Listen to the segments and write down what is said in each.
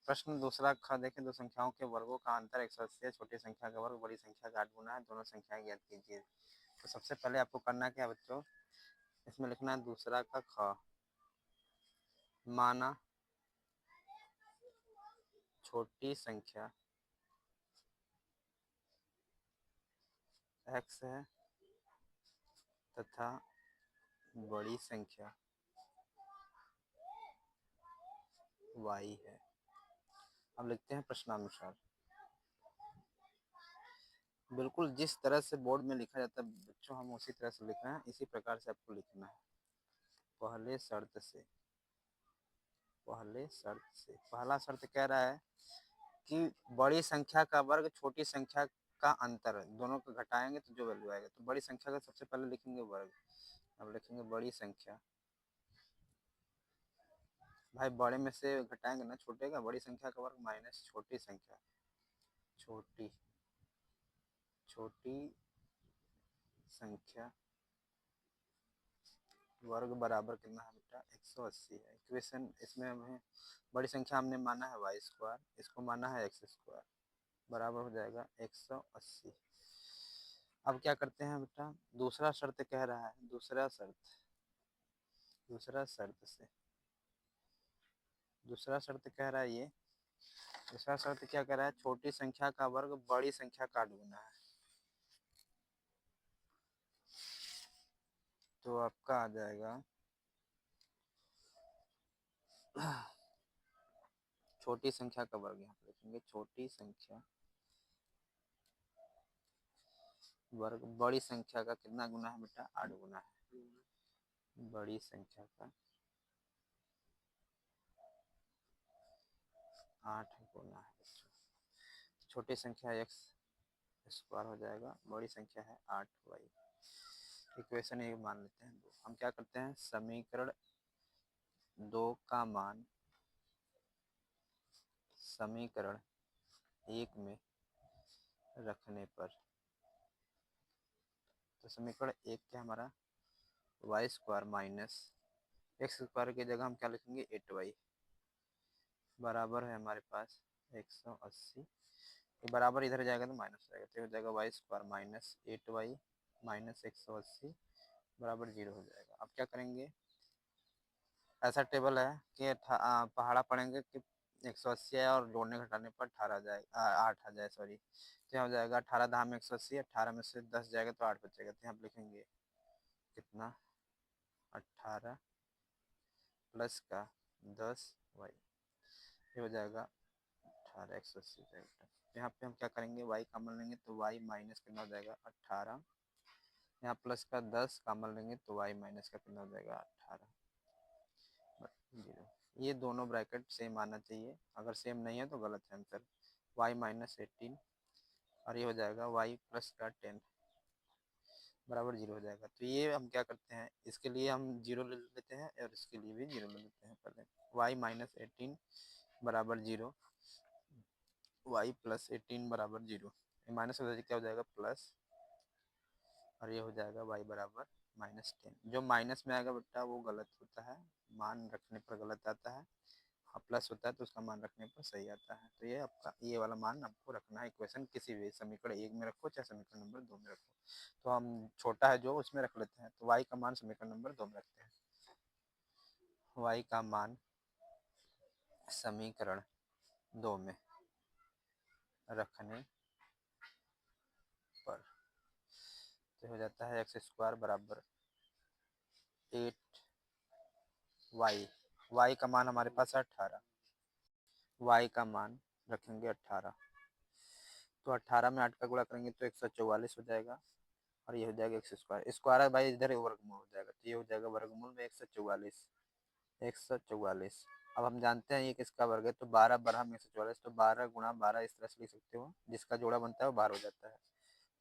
प्रश्न दूसरा ख देखें, दो संख्याओं के वर्गों का अंतर 180 है। छोटी संख्या का वर्ग बड़ी संख्या का 8 गुना है। दोनों संख्याएं ज्ञात कीजिए। तो सबसे पहले आपको करना क्या है बच्चों, इसमें लिखना है दूसरा का ख। माना छोटी संख्या x है तथा बड़ी संख्या y है। अब लिखते हैं प्रश्नानुसार। बिल्कुल जिस तरह से बोर्ड में लिखा जाता है बच्चों, हम उसी तरह से लिख रहे हैं, इसी प्रकार से आपको लिखना है। पहले शर्त से, पहला शर्त कह रहा है कि बड़ी संख्या का वर्ग छोटी संख्या का अंतर, दोनों को घटाएंगे तो जो वैल्यू आएगा। तो बड़ी संख्या का सबसे पहले लिखेंगे वर्ग। अब लिखेंगे बड़ी संख्या, भाई बड़े में से घटाएंगे ना छोटे का, बड़ी संख्या का वर्ग माइनस छोटी संख्या, छोटी संख्या वर्ग बराबर कितना है बेटा, 180 है। इक्वेशन इसमें हमें बड़ी संख्या हमने माना है वाई स्क्वायर, इसको माना है एक्स स्क्वायर, बराबर हो जाएगा 180। अब क्या करते हैं बेटा, दूसरा शर्त कह रहा है, दूसरा शर्त कह रहा है ये, दूसरा शर्त क्या कह रहा है, छोटी संख्या का वर्ग बड़ी संख्या का 8 गुना है। तो आपका आ जाएगा छोटी संख्या का वर्ग, यहाँ पे लिखेंगे छोटी संख्या वर्ग बड़ी संख्या का कितना गुना है बेटा, 8 गुना है। बड़ी संख्या का 8 गुना है बच्चों। छोटी संख्या x स्क्वायर हो जाएगा, बड़ी संख्या है 8y। इक्वेशन एक मान लेते हैं 2। हम क्या करते हैं, समीकरण 2 का मान समीकरण 1 में रखने पर, तो समीकरण 1 क्या हमारा, Y square minus X square की जगह हम क्या लिखेंगे 8y, बराबर है हमारे पास 180। ये बराबर इधर जाएगा तो माइनस हो जाएगा, तो हो जाएगा Y square minus 8y minus 180 बराबर 0 हो जाएगा। अब क्या करेंगे, ऐसा टेबल है कि पहाड़ा पढ़ेंगे कि 180 है और जोड़ने घटाने पर 18 आ जाएगा, 8 आ जाए सॉरी। तो यहाँ हो जाएगा 18 धाम 180, 18 में से 10 जाएगा तो 8 बचेगा। तो यहाँ आप लिखेंगे कितना, 18 प्लस का 10y, ये हो जाएगा 18 180 जाएगा। यहाँ पे हम क्या करेंगे, y कॉमन लेंगे तो y माइनस कितना हो जाएगा 18, यहाँ प्लस का 10 कॉमन लेंगे तो y माइनस का कितना हो जाएगा 18 0। ये दोनों ब्रैकेट सेम आना चाहिए, अगर सेम नहीं है तो गलत है आंसर। y माइनस 18 और ये हो जाएगा y प्लस का 10 बराबर 0 हो जाएगा। तो ये हम क्या करते हैं, इसके लिए हम 0 ले लेते हैं और इसके लिए भी 0 ले लेते हैं। पहले y माइनस 18 बराबर 0, y प्लस 18 बराबर 0, माइनस हो जाएगा क्या हो जाएगा प्लस, और ये हो जाएगा y बराबर माइनस 10। जो माइनस में आएगा बेटा वो गलत होता है, मान रखने पर गलत आता है, हाँ प्लस होता है तो उसका मान रखने पर सही आता है। तो ये आपका ये वाला मान आपको रखना है। इक्वेशन किसी भी समीकरण 1 में रखो चाहे समीकरण नंबर 2 में रखो। तो हम छोटा है जो उसमें रख लेते हैं, तो y का मान समीकरण नंबर 2 में रखते हैं। y का मान समीकरण 2 में रखने पर तो हो जाता है एक्स स्क्वायर बराबर 8y, y का मान हमारे पास है 18, y का मान रखेंगे 18, तो 18 में 8 का गुणा करेंगे तो 144 हो जाएगा, और ये हो जाएगा एक्स स्क्वायर, स्क्वायर भाई इधर वर्गमूल हो जाएगा, तो ये हो जाएगा वर्गमूल में 144। अब हम जानते हैं ये किसका वर्ग है, तो 12 बरहा में 144, तो 12 गुणा 12 इस तरह से लिख सकते हो, जिसका जोड़ा बनता है वो 12 हो जाता है।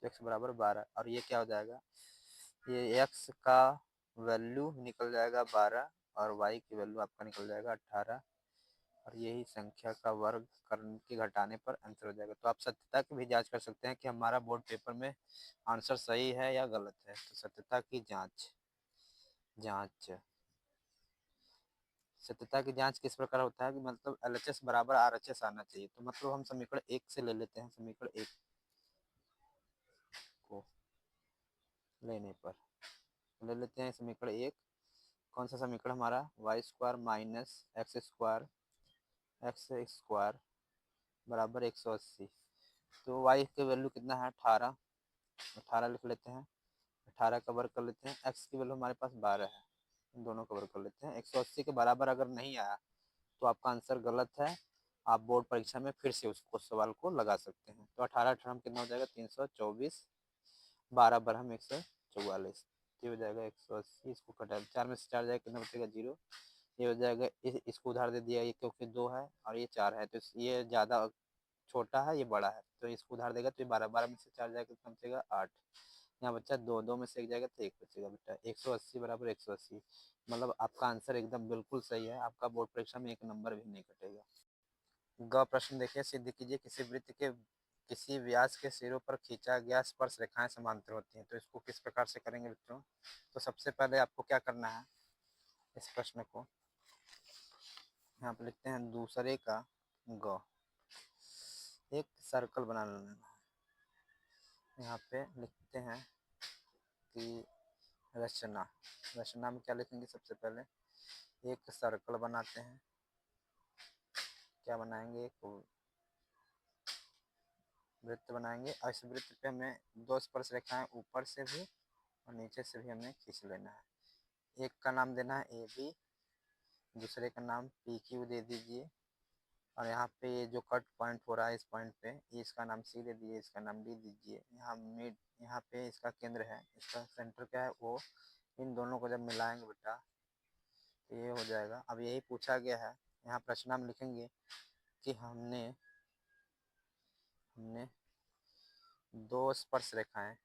तो x बराबर 12, और ये क्या हो जाएगा, ये x का वैल्यू निकल जाएगा 12 और y की वैल्यू आपका निकल जाएगा 18, और यही संख्या का वर्ग करने के घटाने पर आंसर हो जाएगा। तो आप सत्यता की भी जांच कर सकते हैं कि हमारा बोर्ड पेपर में आंसर सही है या गलत है। तो सत्यता की जांच सत्यता की जांच किस प्रकार होता है कि मतलब LHS बराबर RHS आना चाहिए। तो मतलब हम समीकरण 1 से ले लेते हैं, समीकरण 1 को लेने पर ले लेते हैं समीकरण 1। कौन सा समीकरण हमारा, Y square minus X square बराबर 180। तो वाई की वैल्यू कितना है, 18। 18 लिख लेते हैं, 18 का वर्ग कर लेते हैं। एक्स की वैल्यू हमारे पास 12 है, इन दोनों का वर्ग कर लेते हैं। 180 के बराबर अगर नहीं आया तो आपका आंसर गलत है, आप बोर्ड परीक्षा में फिर से उसको सवाल को लगा सकते हैं। तो 18 18 कितना हो जाएगा, 324, 12 बरहम 144, ये हो जाएगा 180। इसको कटा 4 में से 4 जाएगा, कितना बचेगा, 0। ये हो जाएगा, इसको उधार दे दिया, ये क्योंकि 2 है और ये 4 है, तो ये ज़्यादा छोटा है, ये बड़ा है, तो इसको उधार देगा तो ये 12, 12 में से 4 जाएगा, कितना बचेगा, 8। यहाँ बच्चा 2, 2 में से 1 जाएगा तो 1 बचेगा बेटा। 180 बराबर 180, मतलब आपका आंसर एकदम बिल्कुल सही है, आपका बोर्ड परीक्षा में 1 नंबर भी नहीं कटेगा। ग प्रश्न देखिए, सिद्ध कीजिए किसी वृत्त के किसी व्यास के सिरों पर खींचा गया स्पर्श रेखाएं समांतर होती हैं। तो इसको किस प्रकार से करेंगे बच्चों, तो सबसे पहले आपको क्या करना है, इस प्रश्न को यहाँ पे लिखते हैं, दूसरे का ग, एक सर्कल बना लेना है। यहाँ पे लिखते हैं कि रचना, रचना में क्या लिखेंगे, सबसे पहले एक सर्कल बनाते हैं। क्या बनाएंगे, एक वृत्त बनाएंगे और इस वृत्त पे हमें 2 स्पर्श रेखाएं ऊपर से भी और नीचे से भी हमें खींच लेना है। एक का नाम देना है AB, दूसरे का नाम PQ दे दीजिए, और यहाँ पे ये जो कट पॉइंट हो रहा है इस पॉइंट पे, ये इसका नाम C दे दीजिए, इसका नाम D दीजिए। यहाँ मिड, यहाँ पे इसका केंद्र है, इसका सेंटर क्या है O। इन दोनों को जब मिलाएंगे बेटा तो ये हो जाएगा। अब यही पूछा गया है, यहाँ प्रश्न में लिखेंगे कि हमने दो स्पर्श रेखाएं,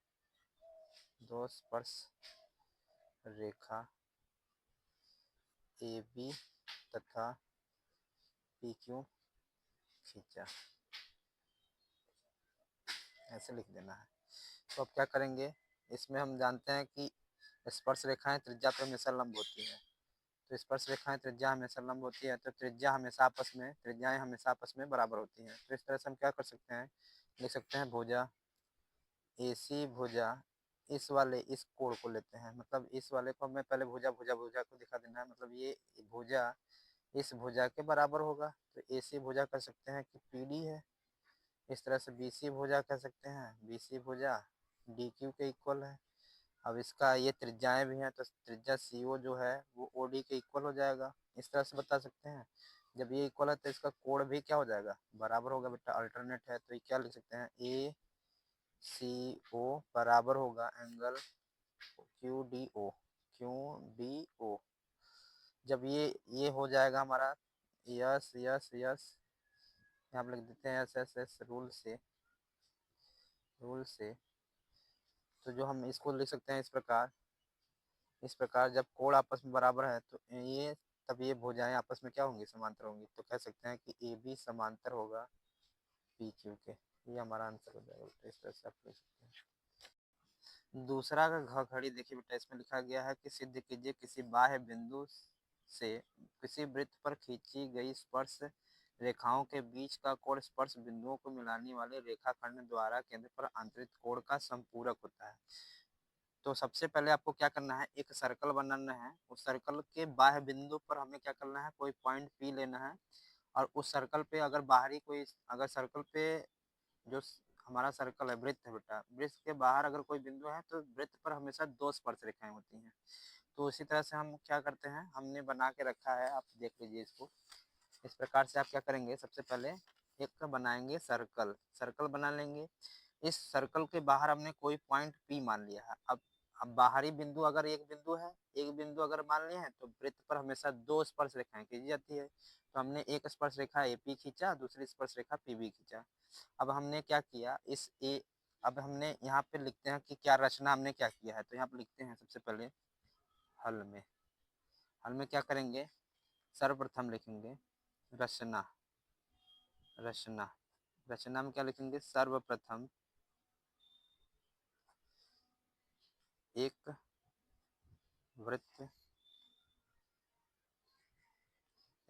दो स्पर्श रेखा AB तथा PQ खींचा, ऐसे लिख देना है। तो अब क्या करेंगे, इसमें हम जानते हैं कि स्पर्श रेखाएं त्रिज्या पर हमेशा लंब होती है। तो स्पर्श रेखाएं त्रिज्या हमेशा लंब होती है, तो त्रिज्याएं हमेशा आपस में बराबर होती हैं। तो इस तरह से हम क्या कर सकते हैं, लिख सकते हैं भुजा AC, भुजा इस कोण को लेते हैं, मतलब इस वाले को हमें पहले भुजा भुजा भुजा को दिखा देना है, मतलब ये भुजा इस भुजा के बराबर होगा। तो AC भुजा कर सकते हैं कि PD है। इस तरह से BC भुजा कह सकते हैं, BC भुजा DQ के इक्वल है। अब इसका ये त्रिज्याएं भी हैं, तो त्रिज्या CO जो है वो OD के इक्वल हो जाएगा। इस तरह से बता सकते हैं। जब ये इक्वल है तो इसका कोण भी क्या हो जाएगा, बराबर होगा बेटा, अल्टरनेट है। तो ये क्या लिख सकते हैं, ACO बराबर होगा एंगल QDO। जब ये हो जाएगा हमारा, यस यस यस, यहाँ पे लिख देते हैं SSS रूल से। तो जो हम इसको लिख सकते हैं इस प्रकार जब कोण आपस में बराबर है तो ये, तब ये भुजाएं आपस में क्या होंगी, समांतर होंगी। तो कह सकते हैं कि AB समांतर होगा PQ के, ये हमारा आंसर हो जाएगा बेटा। इस तरह से आप लिख सकते हैं। दूसरा का घ खड़ी देखिए बेटा, इसमें लिखा गया है कि सिद्ध कीजिए किसी बाह्य बिंदु से किसी वृत्त पर खींची गई स्पर्श रेखाओं के बीच का कोण स्पर्श बिंदुओं को मिलाने वाले रेखाखंड द्वारा केंद्र पर आंतरिक कोण का संपूरक होता है। तो सबसे पहले आपको क्या करना है, एक सर्कल बनाना है। उस सर्कल के बाह्य बिंदु पर हमें क्या करना है, कोई पॉइंट P लेना है, और उस सर्कल पे अगर बाहरी कोई, अगर सर्कल पे जो हमारा सर्कल है, वृत्त है बेटा, वृत्त के बाहर अगर कोई बिंदु है तो वृत्त पर हमेशा 2 स्पर्श रेखाएं होती हैं। तो इसी तरह से हम क्या करते हैं, हमने बना के रखा है, आप देख लीजिए इसको। इस प्रकार से आप क्या करेंगे, सबसे पहले एक बनाएंगे सर्कल, सर्कल बना लेंगे। इस सर्कल के बाहर हमने कोई पॉइंट P मान लिया है। अब बाहरी बिंदु अगर एक बिंदु अगर मान लिया है तो वृत्त पर हमेशा 2 स्पर्श रेखाएं खींची जाती है। तो हमने एक स्पर्श रेखा AP खींचा, दूसरी स्पर्श रेखा PB खींचा। अब हमने क्या किया, अब हमने यहाँ पे लिखते हैं कि क्या रचना हमने क्या किया है। तो यहाँ पे लिखते हैं सबसे पहले हल में क्या करेंगे, सर्वप्रथम लिखेंगे रचना, रचना रचना में क्या लिखेंगे, सर्वप्रथम एक वृत्त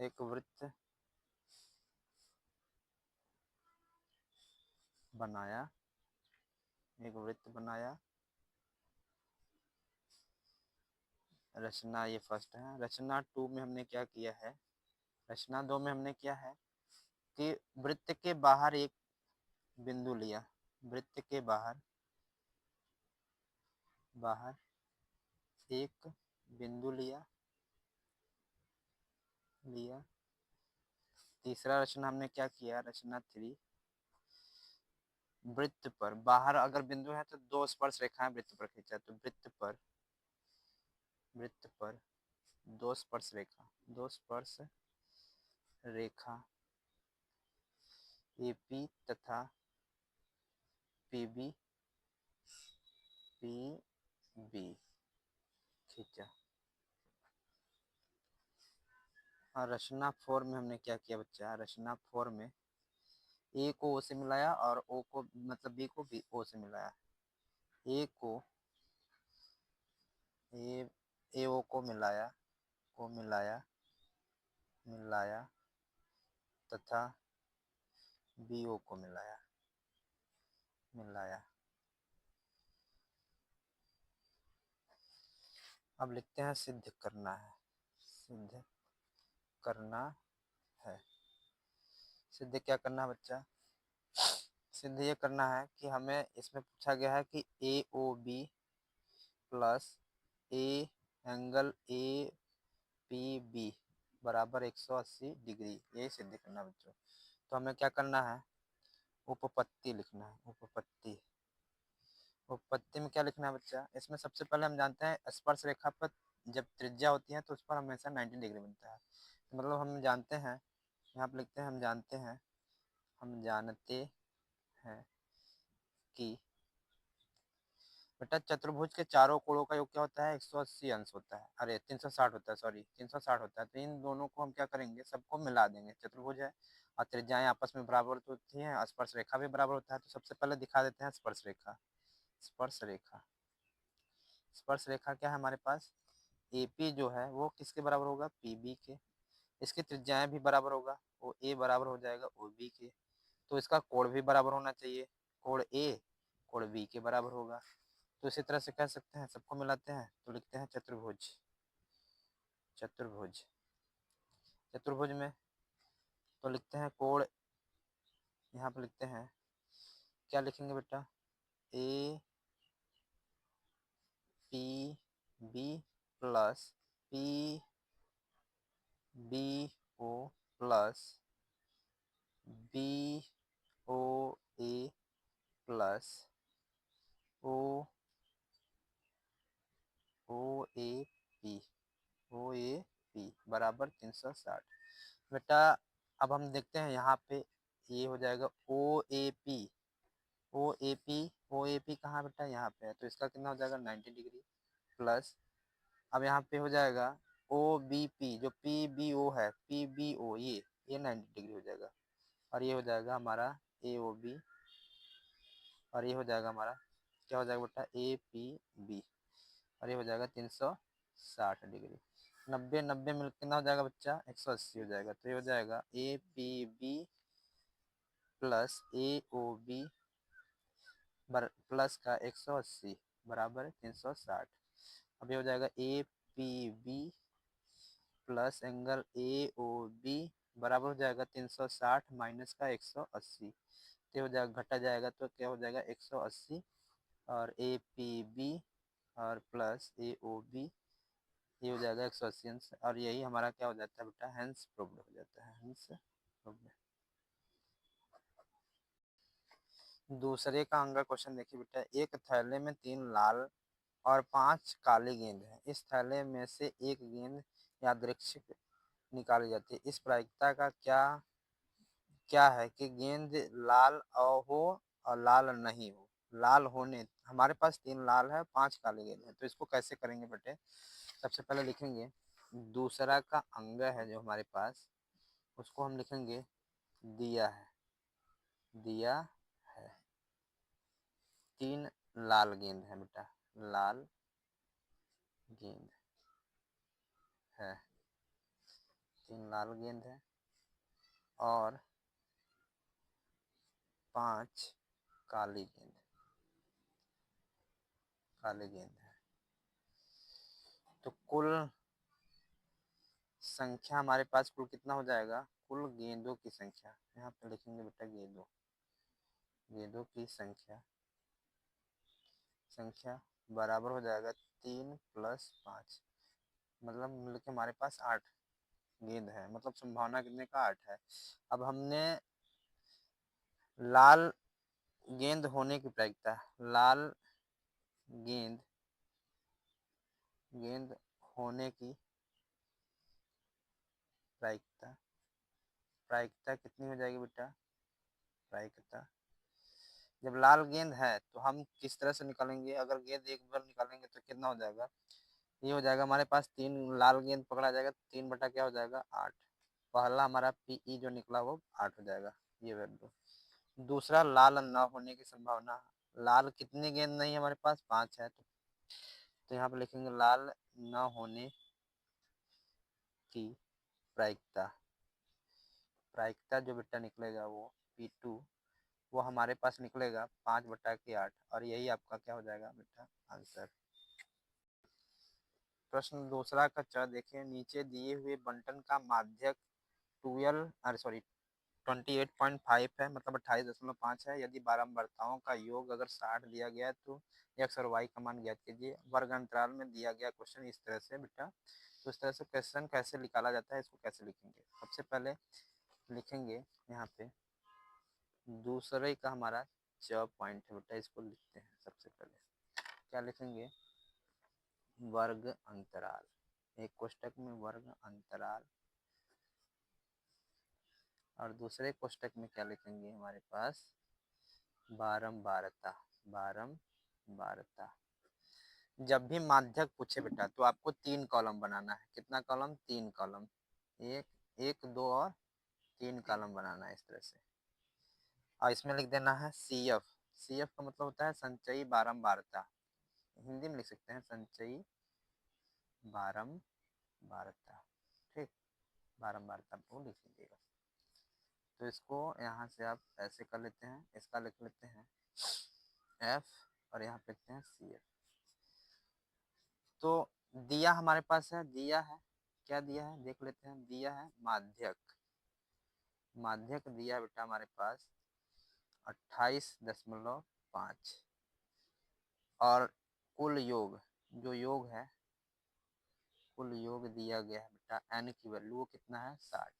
एक वृत्त बनाया, एक वृत्त बनाया। रचना ये फर्स्ट है। रचना 2 में हमने क्या किया है, रचना 2 में हमने क्या है कि वृत्त के बाहर एक बिंदु लिया, वृत्त के बाहर एक बिंदु लिया। तीसरा रचना हमने क्या किया, रचना 3, वृत्त पर बाहर अगर बिंदु है तो दो स्पर्श रेखाएं वृत्त पर खींचा, तो वृत्त पर दो स्पर्श रेखा AP तथा PB खींचा। और रचना 4 में हमने क्या किया बच्चा, रचना 4 में A को O से मिलाया और O को मतलब B को O से मिलाया। A को AO को मिलाया तथा BO को मिलाया। अब लिखते हैं सिद्ध करना है। सिद्ध क्या करना है बच्चा, सिद्ध ये करना है कि हमें इसमें पूछा गया है कि AOB plus A angle APB बराबर 180 डिग्री, यही सिद्ध करना बच्चों। तो हमें क्या करना है, उपपत्ति लिखना है। उपपत्ति में क्या लिखना है बच्चा, इसमें सबसे पहले हम जानते हैं स्पर्श रेखा पर जब त्रिज्या होती है तो उस पर हमेशा 90 डिग्री बनता है। तो मतलब हम जानते हैं, यहाँ पर लिखते हैं हम जानते हैं कि बेटा चतुर्भुज के चारों कोणों का योग क्या होता है, 180 अंश होता है, अरे 360 होता है, सॉरी 360 होता है। तो इन दोनों को हम क्या करेंगे, सबको मिला देंगे। चतुर्भुज है और त्रिज्याएं आपस में बराबर होती हैं, स्पर्श रेखा भी बराबर होता है। तो सबसे पहले दिखा देते हैं स्पर्श रेखा। स्पर्श रेखा क्या है हमारे पास, AP जो है वो किसके बराबर होगा, PB के। इसकी त्रिज्याएं भी बराबर होगा, वो A बराबर हो जाएगा OB के। तो इसका कोण भी बराबर होना चाहिए, कोण A कोण B के बराबर होगा। तो इसी तरह से कह सकते हैं, सबको मिलाते हैं तो लिखते हैं चतुर्भुज में तो लिखते हैं कोण, यहाँ पर लिखते हैं क्या लिखेंगे बेटा, APB plus PBO plus BOA plus OAP बराबर 360। बेटा अब हम देखते हैं यहाँ पे ये हो जाएगा OAP कहाँ बेटा, यहाँ पे है, तो इसका कितना हो जाएगा 90 डिग्री प्लस। अब यहाँ पे हो जाएगा OBP जो PBO है, PBO ये 90 डिग्री हो जाएगा। और ये हो जाएगा हमारा AOB और ये हो जाएगा हमारा क्या हो जाएगा बेटा, APB और ये हो जाएगा 360 डिग्री। 90 मिल कितना हो जाएगा बच्चा, 180 हो जाएगा। तो ये हो जाएगा APB प्लस AOB प्लस का 180 बराबर 360। अब ये हो जाएगा APB प्लस एंगल AOB बराबर हो जाएगा 360 माइनस का 180। तो हो जाएगा घटा जाएगा तो क्या हो जाएगा 180 और APB और प्लस AOB ये हो जाएगा 180 अंश। और यही हमारा क्या हो जाता है बेटा, हेंस प्रूव्ड हो जाता है, हेंस प्रूव्ड। दूसरे का अंग क्वेश्चन देखिए बेटा, एक थैले में 3 लाल और 5 काली गेंद है। इस थैले में से एक गेंद यादृच्छिक निकाली जाती है। इस प्रायिकता का क्या है कि गेंद लाल हो और लाल नहीं हो। लाल होने हमारे पास 3 लाल है 5 काली गेंद है, तो इसको कैसे करेंगे बेटे, सबसे पहले लिखेंगे दूसरा का अंग है जो हमारे पास, उसको हम लिखेंगे दिया है 3 लाल गेंद है बेटा, लाल गेंद है 3 लाल गेंद है और 5 काली गेंद है। तो कुल संख्या हमारे पास कुल कितना हो जाएगा, कुल गेंदों की संख्या, यहाँ पे लिखेंगे बेटा गेंदों की संख्या बराबर हो जाएगा 3 + 5, मतलब मिल के हमारे पास 8 गेंद है, मतलब संभावना कितने का 8 है। अब हमने लाल गेंद होने की प्रायिकता, लाल गेंद होने की प्रायिकता कितनी हो जाएगी बेटा, प्रायिकता जब लाल गेंद है तो हम किस तरह से निकालेंगे, अगर गेंद एक बार निकालेंगे तो कितना हो जाएगा, ये हो जाएगा हमारे पास 3 लाल गेंद पकड़ा जाएगा, 3 बटा क्या हो जाएगा 8, पहला हमारा पीई जो निकला वो 8 हो जाएगा, ये वैल्यू। दूसरा लाल न होने की संभावना, लाल कितनी गेंद नहीं है हमारे पास 5 है, तो यहाँ पे लिखेंगे लाल न होने की प्रायिकता जो बेटा निकलेगा वो P2 वो हमारे पास निकलेगा 5 बटा के 8, और यही आपका क्या हो जाएगा बेटा आंसर। प्रश्न दूसरा का च देखिए, नीचे दिए हुए बंटन का माध्यक 28.5 है, मतलब 28.5 है। यदि बारंबारताओं का योग अगर 60 दिया गया है तो x और y का मान ज्ञात कीजिए। वर्ग अंतराल में दिया गया क्वेश्चन इस तरह से बेटा, तो इस तरह से क्वेश्चन कैसे निकाला जाता है, इसको कैसे लिखेंगे, सबसे पहले लिखेंगे यहाँ पे दूसरे का हमारा च पॉइंट है बेटा, इसको लिखते हैं। सबसे पहले क्या लिखेंगे, वर्ग अंतराल, एक कोष्टक में वर्ग अंतराल, और दूसरे कोष्टक में क्या लिखेंगे हमारे पास बारंबारता। जब भी माध्यक पूछे बेटा तो आपको 3 कॉलम बनाना है, कितना कॉलम, 3 कॉलम, एक 2 और 3 कॉलम बनाना है इस तरह से, और इसमें लिख देना है CF। CF का मतलब होता है संचयी बारंबारता, हिंदी में लिख सकते हैं संचयी बारंबारता, ठीक, बारंबारता को लिख लीजिएगा। तो इसको यहाँ से आप ऐसे कर लेते हैं, इसका लिख लेते हैं F और यहाँ पे लिखते हैं CF। तो दिया हमारे पास है, दिया है, क्या दिया है देख लेते हैं, दिया है माध्यक दिया है बेटा हमारे पास 28.5, और कुल योग जो योग है, कुल योग दिया गया है बेटा n की वैल्यू वो कितना है 60।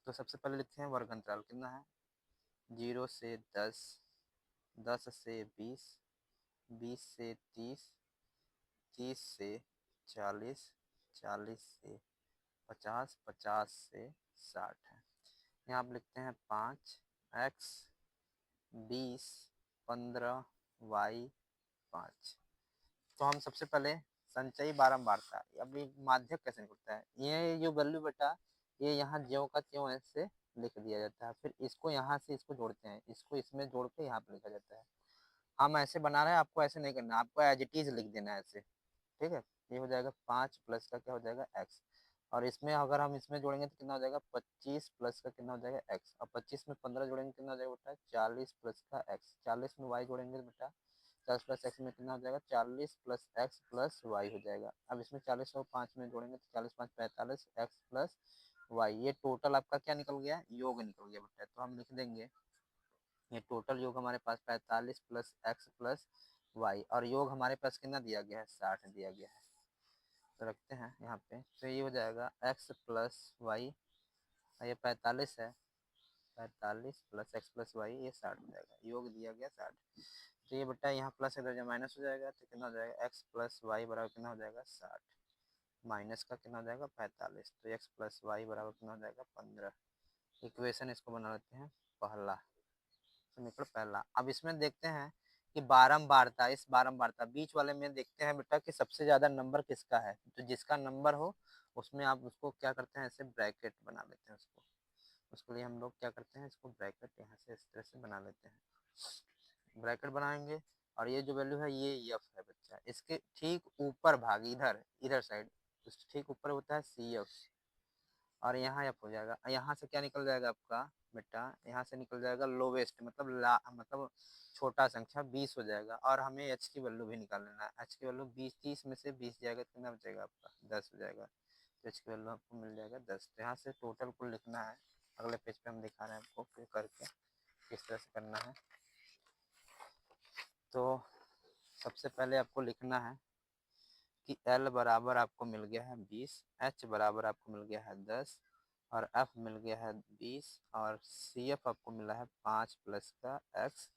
तो सबसे पहले लिखते हैं वर्ग अंतराल कितना है, 0 से 10, 10 से 20, 20 से 30, 30 से 40, 40 से 50, 50 से 60 है। यहाँ आप लिखते हैं 5x 20 15 y 5। तो हम सबसे पहले संचयी बारंबारता, अभी माध्यक कैसे निकलता है, ये जो वैल्यू बेटा ये यहाँ ज्यों का त्यों ऐसे लिख दिया जाता है, फिर इसको यहाँ से इसको जोड़ते हैं, इसको इसमें जोड़ के यहाँ पे लिखा जाता है। हम ऐसे बना रहे हैं, आपको ऐसे नहीं करना, आपको एज इट इज लिख देना है ऐसे, ठीक है। ये हो जाएगा 5 प्लस का क्या हो जाएगा x, और इसमें अगर हम इसमें जोड़ेंगे तो कितना हो जाएगा 25 प्लस का कितना हो जाएगा x, और 25 में 15 जोड़ेंगे कितना हो जाएगा बेटा 40 प्लस का x, 40 में y जोड़ेंगे तो बेटा 40 प्लस x में कितना हो जाएगा 40 प्लस x प्लस y हो जाएगा। अब इसमें 40 को 5 में जोड़ेंगे तो 40 5 45 x प्लस y, ये टोटल आपका क्या निकल गया, योग निकल गया बेटा। तो हम लिख देंगे ये टोटल योग हमारे पास 45 प्लस x प्लस y, और योग हमारे पास कितना दिया गया है 60 दिया गया है। तो रखते हैं यहाँ पे, तो ये हो जाएगा x प्लस वाई, ये 45 है, 45 प्लस x प्लस वाई, ये 60 हो जाएगा, योग दिया गया 60। तो ये बेटा यहाँ प्लस इधर जब माइनस हो जाएगा तो कितना हो जाएगा x प्लस वाई बराबर कितना हो जाएगा 60, माइनस का कितना हो जाएगा 45, तो x प्लस वाई बराबर कितना हो जाएगा 15। इक्वेशन इसको बना लेते हैं पहला, समीकरण पहला। अब इसमें देखते हैं कि बारंबारता, इस बारंबारता बीच वाले में देखते हैं बेटा कि सबसे ज्यादा नंबर किसका है, तो जिसका नंबर हो उसमें आप उसको क्या करते हैं ऐसे ब्रैकेट बना लेते हैं, उसके लिए हम लोग क्या करते हैं इसको ब्रैकेट यहाँ से इस तरह से बना लेते हैं, ब्रैकेट बनाएंगे, और ये जो वैल्यू है ये एफ है बच्चा, इसके ठीक ऊपर भाग इधर साइड तो ठीक ऊपर होता है CF, और यहाँ एफ हो जाएगा। यहाँ से क्या निकल जाएगा आपका बेटा, यहाँ से निकल जाएगा लोवेस्ट, मतलब छोटा संख्या 20 हो जाएगा। और हमें एच की वैल्यू भी निकाल लेना है। एच की वैल्यू 20, 30 में से 20 जाएगा कितना बचेगा आपका, 10 हो जाएगा। तो एच की वैल्यू आपको मिल जाएगा 10। तो यहाँ से टोटल कुल लिखना है, अगले पेज पे हम दिखा रहे हैं आपको फिर करके किस तरह से करना है। तो सबसे पहले आपको लिखना है कि L बराबर आपको मिल गया है 20, H बराबर आपको मिल गया है 10, और F मिल गया है 20, और CF आपको मिला है 5 प्लस का X।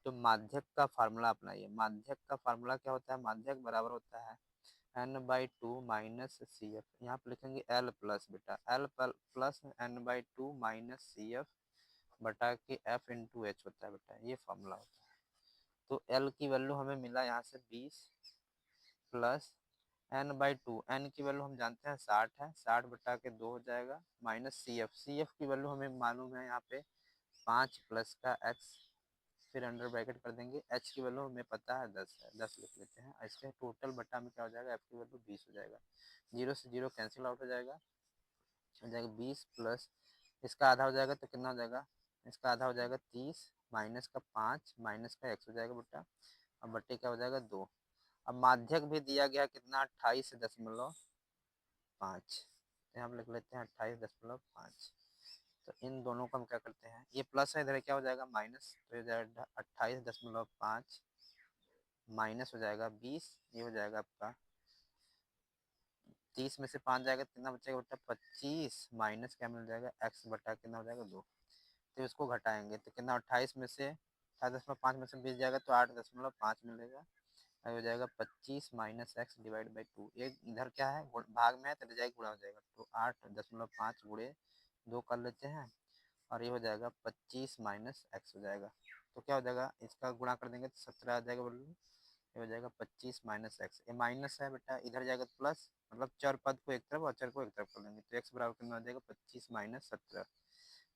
तो माध्यक का फार्मूला अपनाइए। माध्यक का फार्मूला क्या होता है, माध्यक बराबर होता है n/2 माइनस CF। यहाँ पर लिखेंगे L प्लस बेटा, L plus n/2 minus CF बटा के F इंटू H होता है बेटा, ये फार्मूला होता है। तो L की वैल्यू हमें मिला यहाँ से 20 प्लस n/2, n की वैल्यू हम जानते हैं 60 है, 60 बटा के 2 हो जाएगा, माइनस CF की वैल्यू हमें मालूम है यहाँ पे 5 प्लस का x, फिर अंडर ब्रैकेट कर देंगे। h की वैल्यू हमें पता है 10 है, 10 लिख लेते हैं। इसके टोटल बटा में क्या हो जाएगा, f की वैल्यू 20 हो जाएगा। 0 से 0 कैंसिल आउट हो जाएगा 20 प्लस इसका आधा हो जाएगा तो कितना हो जाएगा, इसका आधा हो जाएगा 30, माइनस का 5 माइनस का x हो जाएगा बेटा, अब बट्टे क्या हो जाएगा 2। अब माध्यक भी दिया गया कितना, 28.5। तो हम लिख लेते हैं 28.5। तो इन दोनों को हम क्या करते हैं, ये प्लस है, इधर क्या हो जाएगा माइनस, तो हो जाएगा 28.5 माइनस हो जाएगा 20, ये हो जाएगा आपका 30 में से 5 जाएगा कितना बचेगा बेटा 25, माइनस क्या मिल जाएगा x बटा कितना हो जाएगा 2। तो इसको घटाएंगे तो कितना, 28 में से 28.5 में से 20 जाएगा तो 8.5 मिलेगा, हो जाएगा 25 माइनस एक्स डिवाइड बाई 2। एक इधर क्या है भाग में है तो जाएगा गुणा हो जाएगा, तो 8.5 गुणे 2 कर लेते हैं, और ये हो जाएगा 25 माइनस एक्स हो जाएगा। तो क्या हो जाएगा, इसका गुणा कर देंगे तो 17 आ जाएगा वैल्यू, ये हो जाएगा 25 माइनस एक्स। ये माइनस है बेटा, इधर जाएगा तो प्लस, मतलब चर पद को एक तरफ और चर को एक तरफ कर लेंगे, तो एक्स बराबर कितना आ जाएगा 25 माइनस 17,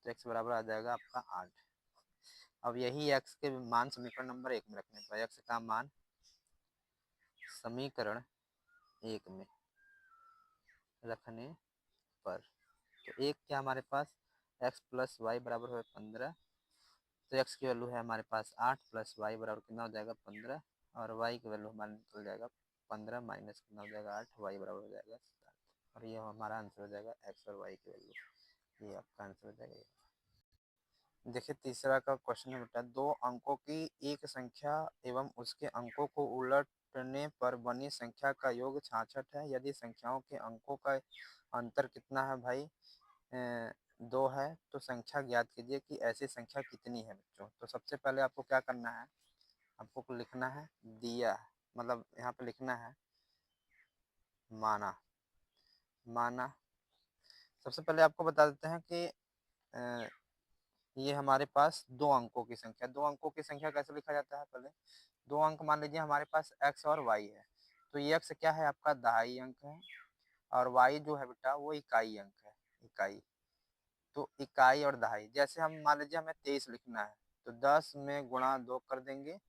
तो एक्स बराबर आ जाएगा आपका 8। अब यही एक्स के मान समीकरण नंबर 1 में रखने पर, एक्स का मान समीकरण 1 में रखने पर, तो एक क्या हमारे पास x प्लस वाई बराबर है 15, तो x की वैल्यू है हमारे पास 8 प्लस वाई बराबर कितना हो जाएगा 15, और y की वैल्यू हमारे निकल जाएगा 15 माइनस कितना हो जाएगा 8, y बराबर हो जाएगा 7, और ये हमारा आंसर हो जाएगा x और y की वैल्यू, ये आपका आंसर हो जाएगा। देखिए तीसरा का क्वेश्चन है बेटा, 2 अंकों की एक संख्या एवं उसके अंकों को उलटने पर बनी संख्या का योग 66 है। यदि संख्याओं के अंकों का अंतर कितना है भाई, 2 है, तो संख्या ज्ञात कीजिए कि ऐसी संख्या कितनी है बच्चों। तो सबसे पहले आपको क्या करना है, आपको लिखना है दिया, मतलब यहाँ पे लिखना है माना। माना सबसे पहले आपको बता देते हैं कि ये हमारे पास 2 अंकों की संख्या, 2 अंकों की संख्या कैसे लिखा जाता है, पहले 2 अंक मान लीजिए हमारे पास x और y है, तो ये x क्या है आपका दहाई अंक है, और y जो है बेटा वो इकाई अंक है, इकाई। तो इकाई और दहाई, जैसे हम मान लीजिए हमें 23 लिखना है, तो 10 में गुणा 2 कर देंगे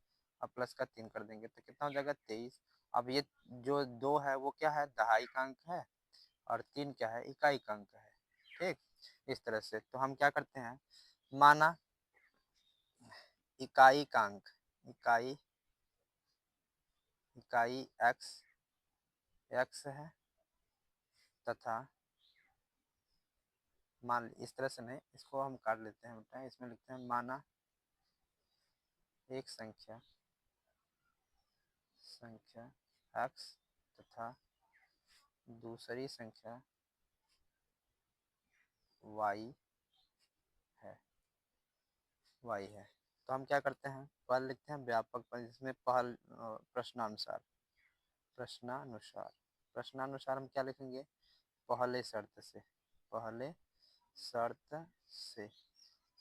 और प्लस का 3 कर देंगे, तो कितना हो जाएगा 23। अब ये जो 2 है वो क्या है दहाई का अंक है, और 3 क्या है इकाई का अंक है, ठीक। इस तरह से तो हम क्या करते हैं, माना इकाई का अंक, इकाई इकाई x है, तथा मान इस तरह से नहीं, इसको हम काट लेते हैं बेटा, इसमें लिखते हैं माना एक संख्या x तथा दूसरी संख्या y है, तो हम क्या करते हैं, पहले लिखते हैं व्यापक पद, जिसमें प्रश्नानुसार प्रश्नानुसार प्रश्नानुसार हम क्या लिखेंगे, पहले शर्त से, पहले शर्त से।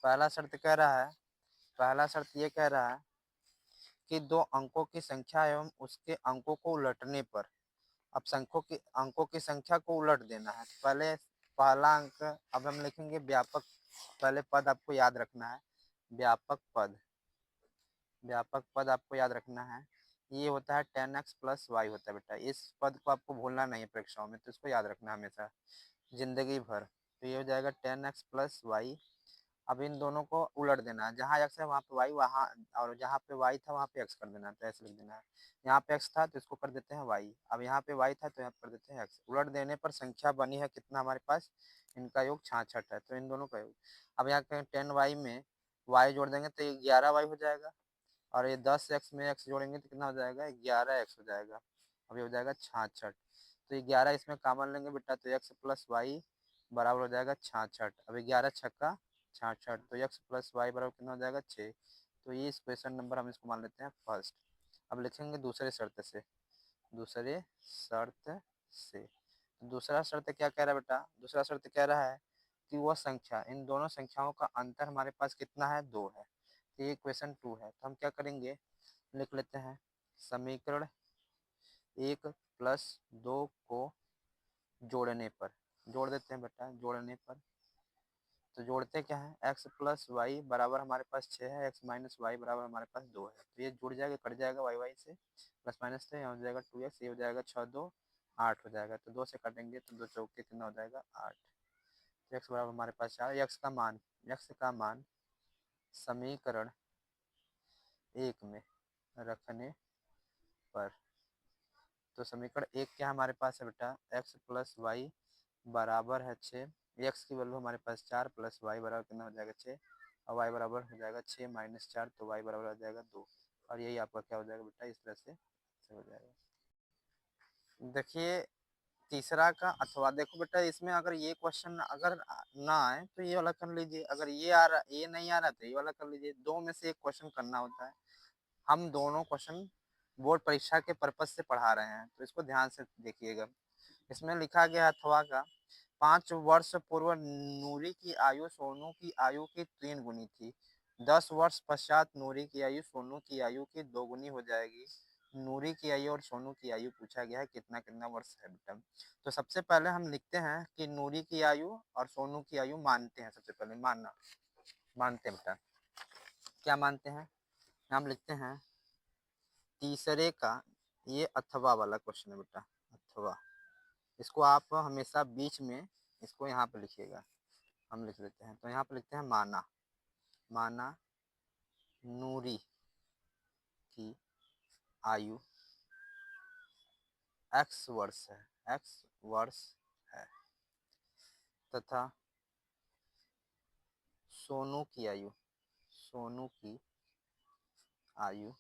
पहला शर्त कह रहा है, पहला शर्त ये कह रहा है कि 2 अंकों की संख्या एवं उसके अंकों को उलटने पर, अब अंकों की संख्या को उलट देना है। पहले पहला अंक, अब हम लिखेंगे व्यापक, पहले पद आपको याद रखना है, व्यापक पद, व्यापक पद आपको याद रखना है। ये होता है 10x प्लस वाई होता है बेटा। इस पद को आपको भूलना नहीं है परीक्षाओं में, तो इसको याद रखना हमेशा जिंदगी भर। तो ये हो जाएगा 10x प्लस वाई। अब इन दोनों को उलट देना है, जहाँ x है वहाँ पे y, वहाँ और जहाँ पे y था वहाँ पे x कर देना है। तो ऐसे लिख देना है, यहाँ पे x था तो इसको कर देते हैं y, अब यहाँ पे y था तो यहाँ पे कर देते हैं x। उलट देने पर संख्या बनी है कितना हमारे पास, इनका योग 66 है, तो इन दोनों का योग। अब यहाँ कहें 10y में y जोड़ देंगे तो ये 11y हो जाएगा, और ये 10x में x जोड़ेंगे तो कितना हो जाएगा, 11x हो जाएगा। अब ये हो जाएगा 66। तो ये 11 इसमें कॉमन लेंगे बेटा, तो x प्लस वाई बराबर हो जाएगा 66। अब 11 छक्का 66, तो x प्लस वाई बराबर कितना हो जाएगा 6। तो ये इस क्वेश्चन नंबर हम इसको मान लेते हैं फर्स्ट। अब लिखेंगे दूसरे शर्त से, दूसरे शर्त से। दूसरा शर्त क्या कह रहा है बेटा, दूसरा शर्त कह रहा है कि वह संख्या, इन दोनों संख्याओं का अंतर हमारे पास कितना है, 2 है। तो ये क्वेश्चन 2 है, तो हम क्या करेंगे, लिख लेते हैं समीकरण 1 प्लस 2 को जोड़ने पर, जोड़ देते हैं बेटा, जोड़ने पर तो जोड़ते क्या है, x प्लस वाई बराबर हमारे पास 6 है, x माइनस वाई बराबर हमारे पास 2 है। तो ये जुड़ जाएगा, कट जाएगा वाई वाई से, प्लस माइनस से यहाँ हो जाएगा 2x, ये हो जाएगा 6 2 8 हो जाएगा। तो 2 से काटेंगे तो 2 चौके कितना हो जाएगा 8। तो x बराबर हमारे पास 4। x का मान समीकरण 1 में रखने पर, तो समीकरण 1 क्या हमारे पास है बेटा, x प्लस वाई बराबर है 6, x की वैल्यू हमारे पास 4 प्लस वाई बराबर कितना हो जाएगा 6, और वाई बराबर हो जाएगा 6 माइनस 4, तो वाई बराबर हो जाएगा 2। और यही आपका क्या हो जाएगा बेटा, इस तरह से हो जाएगा। देखिए तीसरा का, अथवा देखो बेटा इसमें अगर ये क्वेश्चन अगर ना आए तो ये वाला कर लीजिए, अगर ये आ रहा, ये नहीं आ रहा तो ये वाला कर लीजिए, दो में से एक क्वेश्चन करना होता है। हम दोनों क्वेश्चन बोर्ड परीक्षा के पर्पज से पढ़ा रहे हैं, तो इसको ध्यान से देखिएगा। इसमें लिखा गया अथवा का 5 वर्ष पूर्व नूरी की आयु सोनू की आयु की 3 गुनी थी। 10 वर्ष पश्चात नूरी की आयु सोनू की आयु की 2 गुनी हो जाएगी। नूरी की आयु और सोनू की आयु पूछा गया है, कितना कितना वर्ष है बेटा। तो सबसे पहले हम लिखते हैं कि नूरी की आयु और सोनू की आयु मानते हैं, सबसे पहले मानना, मानते हैं बेटा। क्या मानते हैं, हम लिखते हैं तीसरे का, ये अथवा वाला क्वेश्चन है बेटा, अथवा। इसको आप हमेशा बीच में इसको यहाँ पे लिखिएगा, हम लिख लेते हैं। तो यहाँ पे लिखते हैं माना, माना नूरी की आयु x वर्ष है, x वर्ष है, तथा सोनू की आयु, सोनू की आयु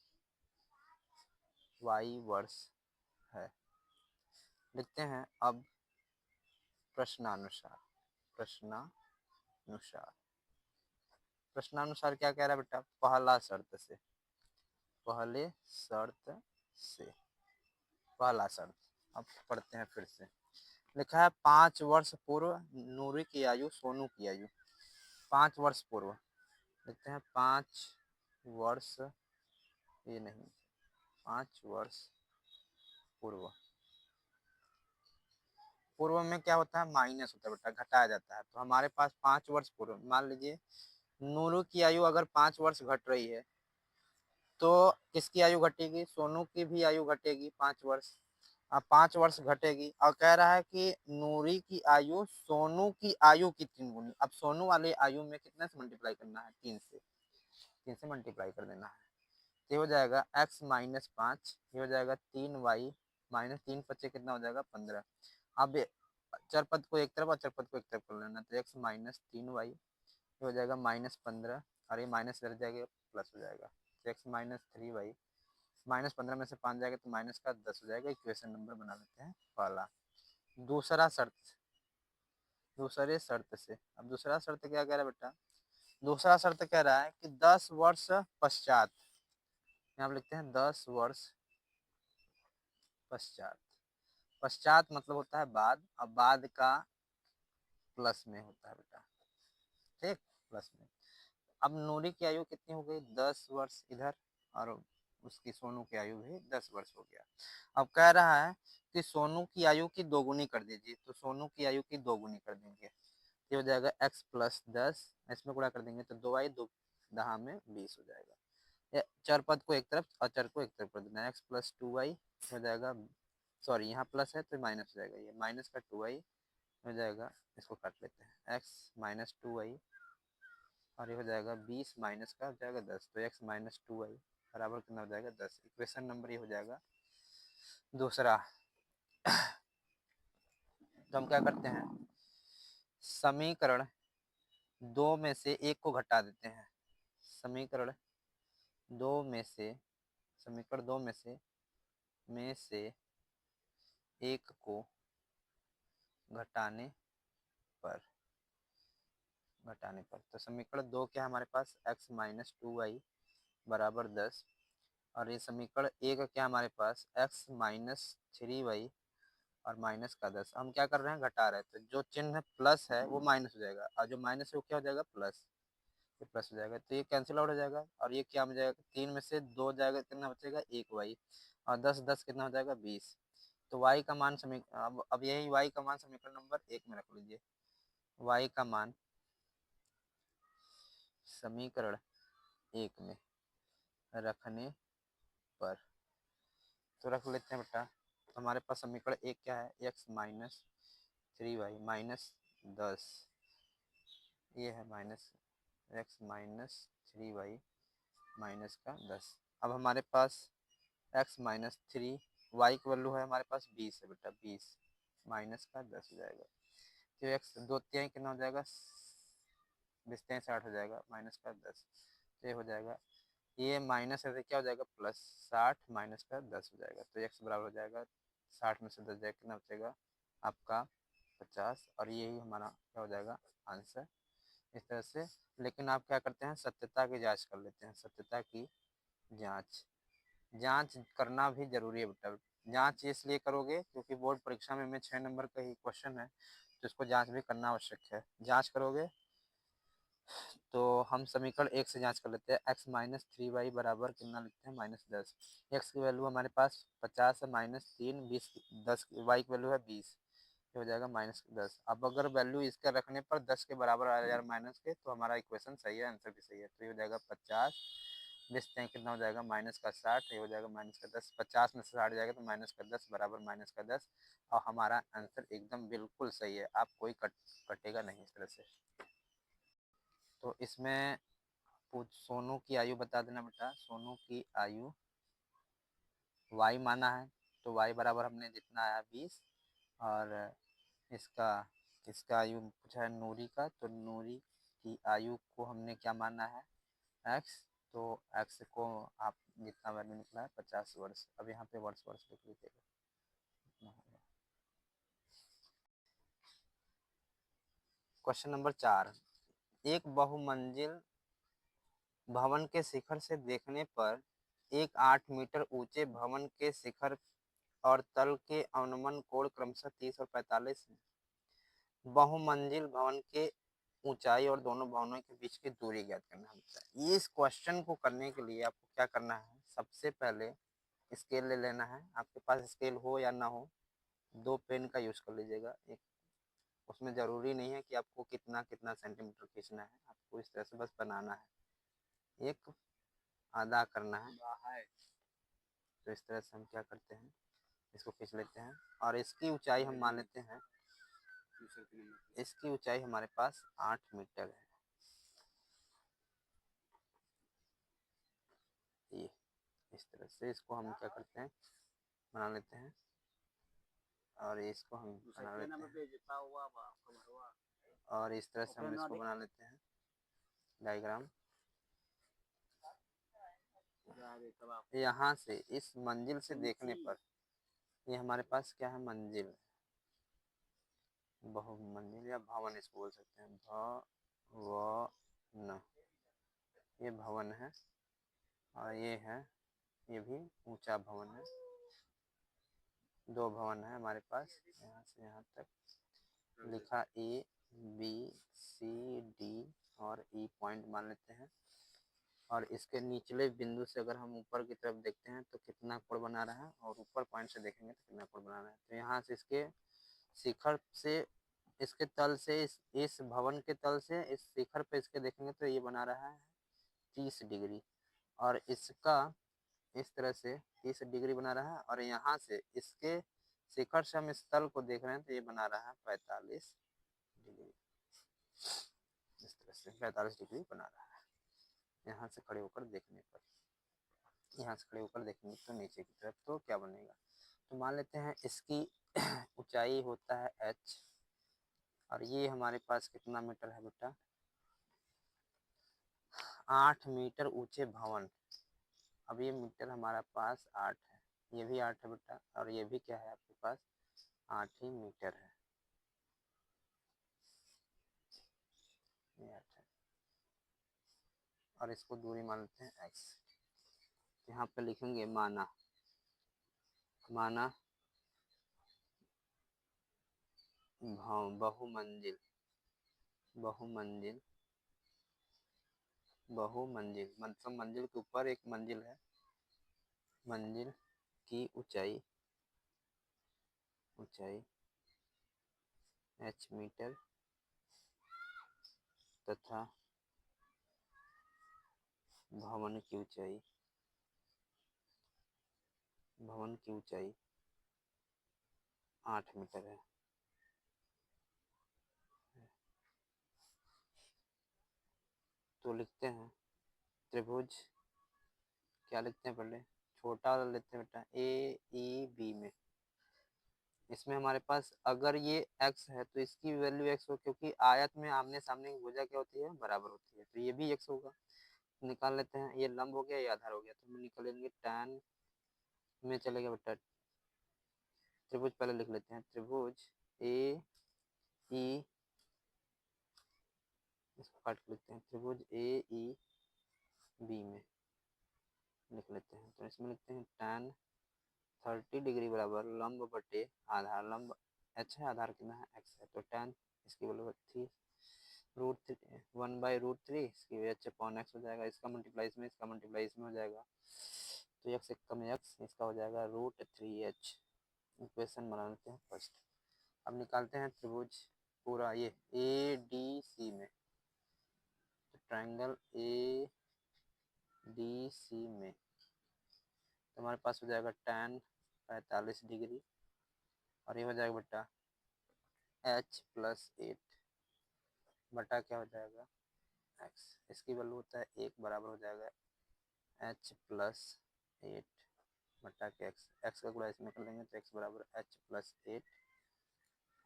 y वर्ष है। लिखते हैं अब प्रश्नानुसार, प्रश्नानुसार, प्रश्नानुसार क्या कह रहा है बेटा, पहला शर्त से, पहले शर्त से, पहला शर्त। अब पढ़ते हैं फिर से। लिखा है 5 वर्ष पूर्व नूरी की आयु सोनू की आयु, 5 वर्ष पूर्व, लिखते हैं 5 वर्ष, ये नहीं, 5 वर्ष पूर्व। पूर्व में क्या होता है, माइनस होता है बेटा, घटाया जाता है। तो हमारे पास 5 वर्ष पूर्व, मान लीजिए नूरू की आयु अगर 5 वर्ष घट रही है तो किसकी आयु घटेगी, सोनू की भी आयु घटेगी 5 वर्ष। अब 5 वर्ष घटेगी, और कह रहा है कि नूरी की आयु सोनू की आयु की 3 गुनी। अब सोनू वाले आयु में कितने से मल्टीप्लाई करना है, 3 से, 3 से मल्टीप्लाई कर देना है। तो हो जाएगा x माइनस 5, ये हो जाएगा 3y माइनस 3 बच्चे कितना हो जाएगा 15। अब चरपद को एक तरफ और चरपद को एक तरफ कर लेना, तो x माइनस 3y, ये हो जाएगा माइनस 15, और ये माइनस रह जाएगा प्लस हो जाएगा। तो x माइनस 3y, माइनस 15 में से 5 जाएगा तो माइनस का 10 हो जाएगा। इक्वेशन नंबर बना लेते हैं पहला। दूसरा शर्त, दूसरे शर्त से, अब दूसरा शर्त क्या कह रहा है बेटा, दूसरा शर्त कह रहा है कि 10 वर्ष पश्चात, यहाँ पे लिखते हैं 10 वर्ष पश्चात, पश्चात मतलब होता है बाद, अब बाद का प्लस में होता है बेटा, ठीक, प्लस में। अब नूरी की आयु कितनी हो गई, 10 वर्ष इधर, और उसकी सोनू की आयु भी 10 वर्ष हो गया। अब कह रहा है कि सोनू की आयु की 2 गुनी कर दीजिए, तो सोनू की आयु की 2 गुनी कर देंगे, ये हो जाएगा x प्लस 10, इसमें गुणा कर देंगे तो 2y 2 10 में 20 हो जाएगा। चर पद को एक तरफ, अचर को एक तरफ कर देना है। एक्स प्लस 2y हो जाएगा, सॉरी यहाँ प्लस है तो माइनस हो जाएगा, ये माइनस का 2y हो जाएगा, इसको काट लेते हैं, x माइनस 2y और ये हो जाएगा 20 माइनस का हो जाएगा 10, तो x माइनस 2y बराबर कितना हो जाएगा 10। इक्वेशन नंबर ये हो जाएगा दूसरा। तो हम क्या करते हैं, समीकरण दो में से एक को घटा देते हैं। समीकरण दो में से समीकरण दो में से एक को घटाने पर तो समीकरण दो क्या है हमारे पास, x माइनस 2y बराबर 10, और ये समीकरण एक क्या हमारे पास, x माइनस 3y और माइनस का 10। हम क्या कर रहे हैं, घटा रहे हैं, तो जो चिन्ह प्लस है वो माइनस हो जाएगा और जो माइनस है वो क्या हो जाएगा, प्लस। ये प्लस हो जाएगा तो ये कैंसिल आउट हो जाएगा, और ये क्या हो जाएगा, 3 में से 2 जाएगा, कितना बचेगा 1y, और 10 10 कितना हो जाएगा 20। तो y का मान अब यही y का मान समीकरण नंबर एक में रख लीजिए। y का मान समीकरण एक में रखने पर, तो रख लेते हैं बेटा। तो हमारे पास समीकरण एक क्या है, x माइनस 3y माइनस 10, ये है minus x minus 3y minus का 10। अब हमारे पास x माइनस 3y की वैल्यू है हमारे पास 20 है बेटा, 20 माइनस का 10 हो जाएगा। तो x दो तिहाई कितना हो जाएगा, 60 हो जाएगा, माइनस का 10, तो ये हो जाएगा, ये माइनस है तो क्या हो जाएगा प्लस, 60 माइनस का 10 हो जाएगा। तो x बराबर हो जाएगा 60 में से 10 जाएगा, कितना बचेगा आपका 50, और यही हमारा क्या हो जाएगा आंसर। इस तरह से, लेकिन आप क्या करते हैं, सत्यता की जांच कर लेते हैं। सत्यता की जांच जांच करना भी जरूरी है बेटा। जांच इसलिए करोगे क्योंकि बोर्ड परीक्षा में 6 नंबर का ही क्वेश्चन है, तो इसको जांच भी करना आवश्यक है। जांच करोगे तो हम समीकरण एक से जांच कर लेते हैं। x माइनस 3y बराबर कितना लिखते हैं, माइनस 10। एक्स की वैल्यू हमारे पास 50 है, माइनस 3, 20, 10, y की वैल्यू है 20, ये हो जाएगा माइनस 10। अब अगर वैल्यू इसका रखने पर 10 के बराबर आ जाए माइनस के, तो हमारा इक्वेशन सही है, आंसर भी सही है। तो ये हो जाएगा 50, बेचते हैं कितना हो जाएगा, माइनस का 60, ये हो जाएगा माइनस का 10। 50 में से 60 जाएगा तो माइनस का 10 बराबर माइनस का 10, और हमारा आंसर एकदम बिल्कुल सही है, आप कोई कटेगा नहीं इस तरह से। तो इसमें सोनू की आयु बता देना बेटा। सोनू की आयु y माना है, तो y बराबर हमने जितना आया 20, और इसका इसका आयु पूछा है नूरी का, तो नूरी की आयु को हमने क्या माना है, x, तो x को आप जितना वैल्यू निकला है 50 वर्ष, अब यहाँ पे वर्ष वर्ष लिख लीजिएगा। क्वेश्चन नंबर 4, एक बहुमंजिल भवन के शिखर से देखने पर एक 8 मीटर ऊंचे भवन के शिखर और तल के अनुमान कोण क्रमशः 30 और 45 है। बहुमंजिल भवन के ऊंचाई और दोनों भवनों के बीच की दूरी ज्ञात करना होता है। इस क्वेश्चन को करने के लिए आपको क्या करना है, सबसे पहले स्केल ले लेना है। आपके पास स्केल हो या ना हो, दो पेन का यूज कर लीजिएगा। एक उसमें जरूरी नहीं है कि आपको कितना कितना सेंटीमीटर खींचना है, आपको इस तरह से बस बनाना है, एक आधा करना है। तो इस तरह से हम क्या करते हैं, इसको खींच लेते हैं, और इसकी ऊंचाई हम मान लेते हैं, इसकी ऊंचाई हमारे पास 8 मीटर है। ये इस तरह से इसको हम क्या करते हैं, बना लेते हैं, और इसको हम बना लेते हैं, और इस तरह से हम इसको बना लेते हैं डायग्राम। यहाँ से इस मंजिल से देखने पर, ये हमारे पास क्या है, मंजिल, बहुमंजिल या भवन इसको बोल सकते हैं, भवन, ये भवन है, और ये है, ये भी ऊंचा भवन है। दो भवन है हमारे पास, यहाँ से यहाँ तक लिखा ए बी सी डी और ई पॉइंट मान लेते हैं, और इसके निचले बिंदु से अगर हम ऊपर की तरफ देखते हैं तो कितना कोण बना रहा है, और ऊपर पॉइंट से देखेंगे तो कितना कोण बना रहा है। तो यहाँ से इसके शिखर से, इसके तल से, इस भवन के तल से इस शिखर पे इसके देखेंगे तो ये बना रहा है 30 डिग्री, और इसका इस तरह से 30 डिग्री बना रहा है, और यहाँ से इसके शिखर से हम इस तल को देख रहे हैं तो ये बना रहा है 45 डिग्री। इस तरह से 45 डिग्री बना रहा है यहाँ से खड़े होकर देखने पर। यहाँ से खड़े होकर देखेंगे तो नीचे की तरफ तो क्या बनेगा, तो मान लेते हैं इसकी ऊंचाई होता है h, और ये हमारे पास कितना मीटर है बेटा, 8 मीटर ऊंचे भवन। अब ये मीटर हमारा पास 8 है, ये भी 8 है बेटा, और ये भी क्या है आपके पास 8 ही मीटर है, ये 8 है। और इसको दूरी मान लेते हैं x। यहाँ पे लिखेंगे माना बहुमंजिल बहुमंजिल बहुमंजिल मतलब मंजिल के ऊपर एक मंजिल है, मंजिल की ऊंचाई h मीटर तथा भवन की ऊंचाई 8 मीटर है। तो लिखते हैं त्रिभुज, क्या लिखते हैं पहले, छोटा वाला लेते हैं बेटा AEB में। इसमें हमारे पास अगर ये x है तो इसकी वैल्यू x हो, क्योंकि आयत में आमने सामने की भुजा क्या होती है, बराबर होती है, तो ये भी x होगा। निकाल लेते हैं, ये लंब हो गया, ये आधार हो गया, तो हम निकाल लेंगे tan में चलेगा बेटा, त्रिभुज पहले लिख लेते हैं, त्रिभुज AE, इसको काट के लिखते हैं, त्रिभुज AEB में लिख लेते हैं। तो इसमें लिखते हैं tan 30 डिग्री बराबर लंब बटे आधार, लंब h है, आधार कितना है x है, तो tan इसकी वैल्यू थी √1/√3, इसकी वजह h अपॉन x हो जाएगा, इसका मल्टीप्लाई इसमें हो जाएगा, तो x एक कम x, इसका हो जाएगा √3h। इक्वेशन बना लेते हैं फर्स्ट। अब निकालते हैं त्रिभुज पूरा ये ADC में, तो ट्रायंगल ADC में तो हमारे पास हो जाएगा tan 45 डिग्री, और ये हो जाएगा बेटा h+8 बटा क्या हो जाएगा x, इसकी वैल्यू होता है 1 बराबर हो जाएगा h+8 बटा के x का गुणा इसमें कर लेंगे तो x बराबर h+8।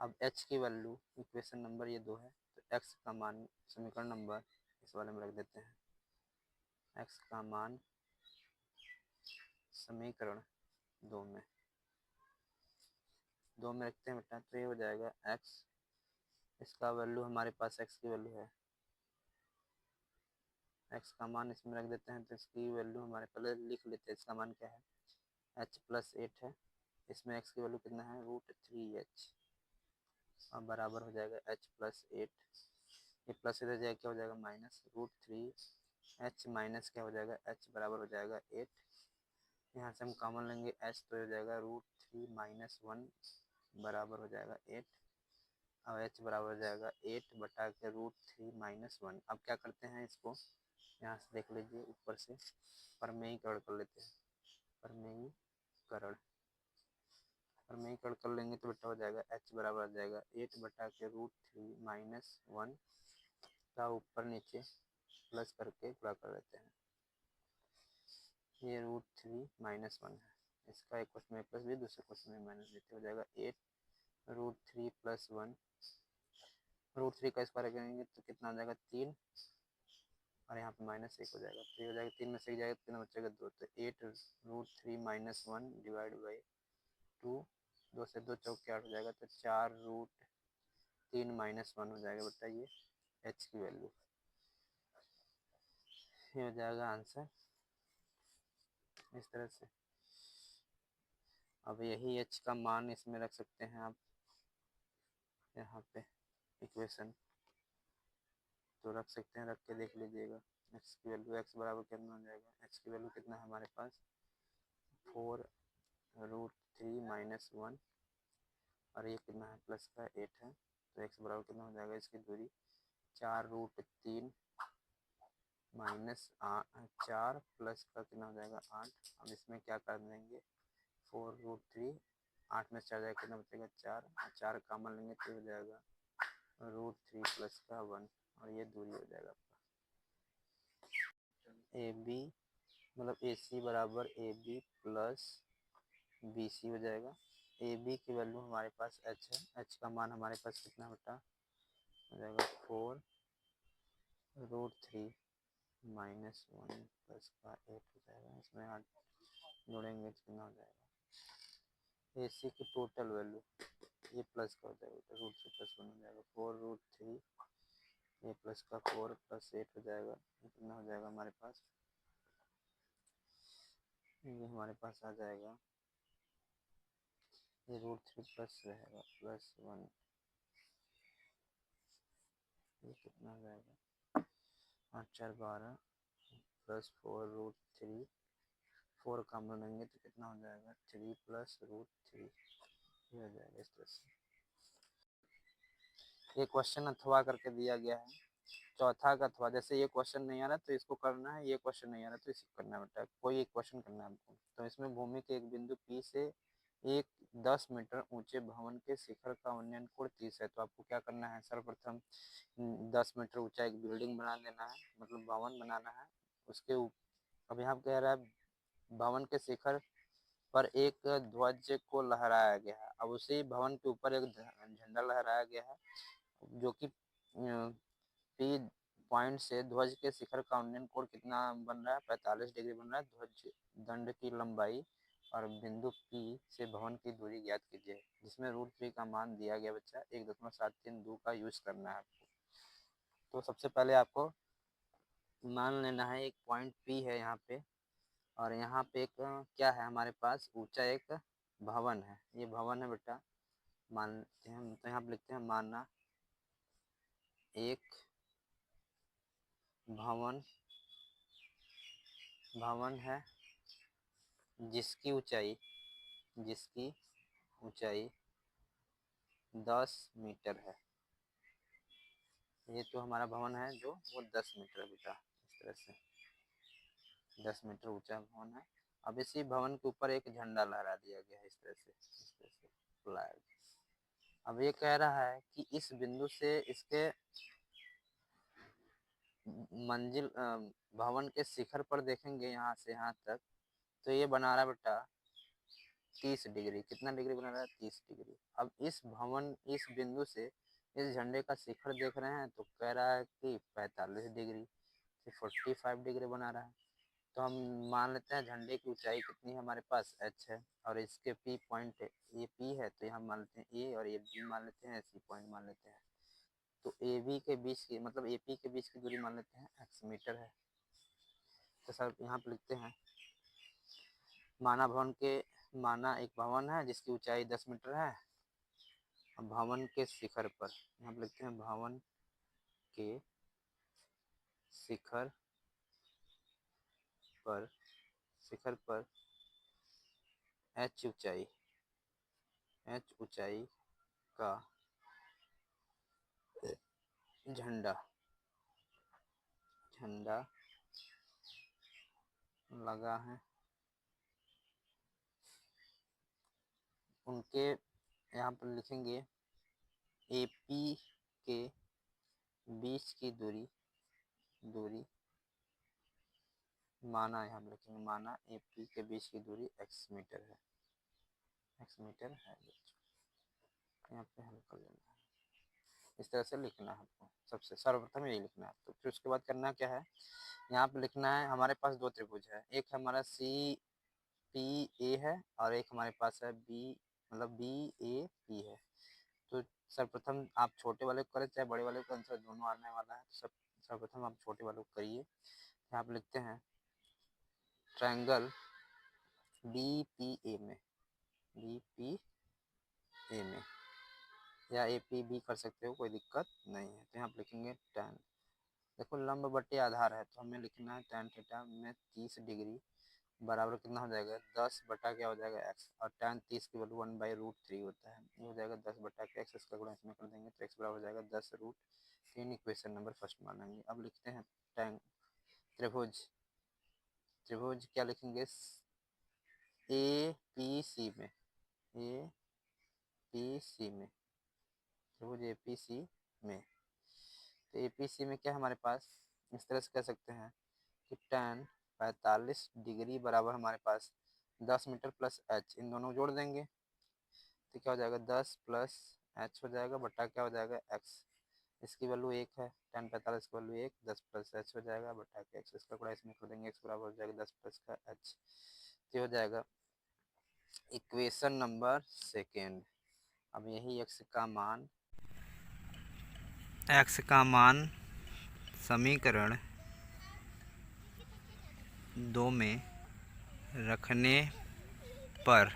अब h की वैल्यू इक्वेशन नंबर ये 2 है, तो x का मान समीकरण नंबर इस वाले में रख देते हैं, x का मान समीकरण 2 में रखते हैं बेटा, तो ये हो जाएगा x, इसका वैल्यू हमारे पास x की वैल्यू है, x का मान इसमें रख देते हैं, तो इसकी वैल्यू हमारे पहले लिख लेते हैं, इसका मान क्या है h+8 है, इसमें x की वैल्यू कितना है √3h, और बराबर हो जाएगा h+8, ये प्लस इधर जाएगा क्या हो जाएगा माइनस, √3h माइनस क्या हो जाएगा h बराबर हो जाएगा 8, यहाँ से हम कॉमन लेंगे h, तो हो जाएगा √3 - 1 बराबर हो जाएगा 8, अब h बराबर हो जाएगा 8 बटा के √3 - 1। अब क्या करते हैं इसको, यहाँ से देख लीजिए ऊपर से परमेयीकरण कर लेते हैं, परमेयीकरण कर लेंगे तो बेटा हो जाएगा h बराबर आ जाएगा 8 बटा के √3 - 1 का ऊपर नीचे प्लस करके गुणा कर लेते हैं, ये √3 - 1 है, इसका एक क्वेश्चन में प्लस भी, दूसरे क्वेश्चन में माइनस देते हो जाएगा 8 √3 + 1, √3 का स्क्वायर करेंगे तो कितना आ जाएगा 3, और यहाँ पे -1 हो जाएगा, तो ये हो जाएगा 3 में से 1 जाएगा, 3 बचेगा 2, तो 8 √3 - 1 डिवाइड बाई 2, 2 से 2 चौके 8 हो जाएगा, तो 4 √3 - 1 हो जाएगा बेटा, ये h की वैल्यू, ये हो जाएगा आंसर इस तरह से। अब यही h का मान इसमें रख सकते हैं आप, यहाँ पे इक्वेशन तो रख सकते हैं, रख के देख लीजिएगा x की वैल्यू, x बराबर कितना हो जाएगा, x की वैल्यू कितना है हमारे पास 4 √3 - 1, और ये कितना है प्लस का 8 है, तो x बराबर कितना हो जाएगा, इसकी दूरी 4 √3 माइनस 4 प्लस का कितना हो जाएगा 8। अब इसमें क्या कर देंगे 4√3, 8 में से 4 जाएगा कितना बचेगा 4, 4 कॉमन लेंगे तो हो जाएगा √3 प्लस का 1 और ये दूरी हो जाएगा आपका ए बी मतलब ए सी बराबर A B plus B C हो जाएगा। ए बी की वैल्यू हमारे पास एच है, एच का मान हमारे पास कितना बेटा हो जाएगा 4√3 माइनस 1 प्लस का 8 हो जाएगा। इसमें 8 जोड़ेंगे तो कितना हो जाएगा ए सी की टोटल वैल्यू ये प्लस का हो जाएगा √3 प्लस 1 हो जाएगा 4√3 ये प्लस का 4 प्लस 8 हो जाएगा। कितना हो जाएगा हमारे पास, ये हमारे पास आ जाएगा ये √3 प्लस रहेगा प्लस 1, ये कितना हो जाएगा 8 4 12 प्लस 4√3, 4 कॉमन लेंगे तो कितना हो जाएगा 3 प्लस √3 ये हो जाएगा इस तरह से। ये क्वेश्चन अथवा करके दिया गया है, चौथा का अथवा। जैसे ये क्वेश्चन नहीं आ रहा तो इसको करना है, ये क्वेश्चन नहीं आ रहा तो इसको करना है बेटा, कोई एक क्वेश्चन करना है हमको। तो इसमें भूमि के एक बिंदु P से एक 10 मीटर ऊंचे भवन के शिखर का उन्नयन कोण 30 है। तो आपको क्या करना है, सर्वप्रथम 10 मीटर ऊंचा एक बिल्डिंग बना लेना है, मतलब भवन बनाना है। उसके अब यहाँ कह रहा है भवन के शिखर पर एक ध्वज को लहराया गया है। अब उसी भवन के ऊपर एक झंडा लहराया गया है जो कि पी पॉइंट से ध्वज के शिखर का उन्नयन कोण कितना बन रहा है 45 डिग्री बन रहा है। ध्वज दंड की लंबाई और बिंदु P से भवन की दूरी ज्ञात कीजिए, जिसमें √3 का मान दिया गया बच्चा 1.732 का यूज करना है आपको। तो सबसे पहले आपको मान लेना है एक पॉइंट P है यहाँ पे, और यहाँ पे एक क्या है हमारे पास ऊंचा एक भवन है, ये भवन है बेटा मानते हैं। तो यहाँ पे लिखते हैं माना एक भवन है जिसकी ऊंचाई 10 मीटर है। ये तो हमारा भवन है जो वो 10 मीटर है बेटा, इस तरह से 10 मीटर ऊंचा भवन है। अब इसी भवन के ऊपर एक झंडा लहरा दिया गया है इस तरह से फ्लैग। अब ये कह रहा है कि इस बिंदु से इसके मंजिल भवन के शिखर पर देखेंगे यहाँ से यहाँ तक, तो ये बना रहा है बेटा 30 डिग्री। कितना डिग्री बना रहा है 30 डिग्री। अब इस बिंदु से इस झंडे का शिखर देख रहे हैं तो कह रहा है कि 45 डिग्री से 45 डिग्री बना रहा है। तो हम मान लेते हैं झंडे की ऊंचाई कितनी है हमारे पास h है, और इसके P पॉइंट ये P है तो यहाँ मान लेते हैं A, और ये B मान लेते हैं, C पॉइंट मान लेते हैं। तो AB के बीच की मतलब AP के बीच की दूरी मान लेते हैं x मीटर है। तो सर यहाँ पे लिखते हैं माना एक भवन है जिसकी ऊंचाई 10 मीटर है। भवन के शिखर पर यहाँ पे लिखते हैं भवन के शिखर पर h ऊंचाई का झंडा लगा है। उनके यहाँ पर लिखेंगे AP के बीच की दूरी माना, यहाँ पर लिखेंगे माना AP के बीच की दूरी x मीटर है, यहाँ पे हल कर लेना है। इस तरह से लिखना है आपको, सबसे सर्वप्रथम यही लिखना है। तो फिर उसके बाद करना क्या है, यहाँ पे लिखना है हमारे पास दो त्रिभुज है, एक हमारा CPA है और एक हमारे पास है BAP है। तो सर्वप्रथम आप छोटे वाले को करें चाहे बड़े वाले को, आंसर दोनों आने वाला है। तो सर्वप्रथम आप छोटे वाले को करिए। यहाँ पे लिखते हैं ट्रायंगल BPA में या AP भी कर सकते हो, कोई दिक्कत नहीं है। तो यहाँ पे लिखेंगे tan, देखो लंब बटे आधार है तो हमें लिखना है tan थीटा में 30 डिग्री बराबर कितना हो जाएगा 10 बटा क्या हो जाएगा x, और tan 30 की वैल्यू 1/√3 होता है, ये हो जाएगा 10 बटा के x, इसका गुणा इसमें कर देंगे तो x बराबर हो जाएगा 10√3। इक्वेशन नंबर फर्स्ट मानेंगे। अब लिखते हैं tan त्रिभुज क्या लिखेंगे, APC में, APC में, त्रिभुज APC में। तो APC में क्या हमारे पास, इस तरह से कह सकते हैं कि tan 45 डिग्री बराबर हमारे पास 10 मीटर प्लस h, इन दोनों को जोड़ देंगे तो क्या हो जाएगा, 10 प्लस h हो जाएगा बटा क्या हो जाएगा x, इसकी वैल्यू 1 है, tan 45 की वैल्यू 1, 10 प्लस h हो जाएगा बटा के x, इसका गुणा इसमें कर देंगे, x बराबर हो जाएगा 10 प्लस का h। तो हो जाएगा इक्वेशन नंबर सेकेंड। अब यही x का मान समीकरण 2 में रखने पर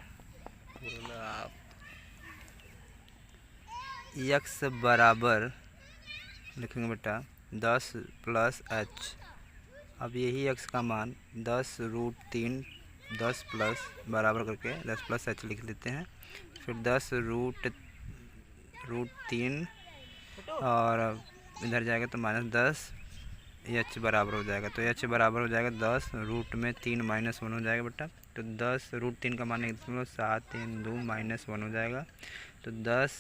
x बराबर लिखेंगे बेटा 10 प्लस h। अब यही x का मान 10√3 10 प्लस बराबर करके 10 प्लस h लिख लेते हैं, फिर 10√3 और इधर जाएगा तो -10 h बराबर हो जाएगा। तो h बराबर हो जाएगा 10 रूट में 3 -1 हो जाएगा बेटा। तो 10√3 का मान 1.732 -1 हो जाएगा। तो 10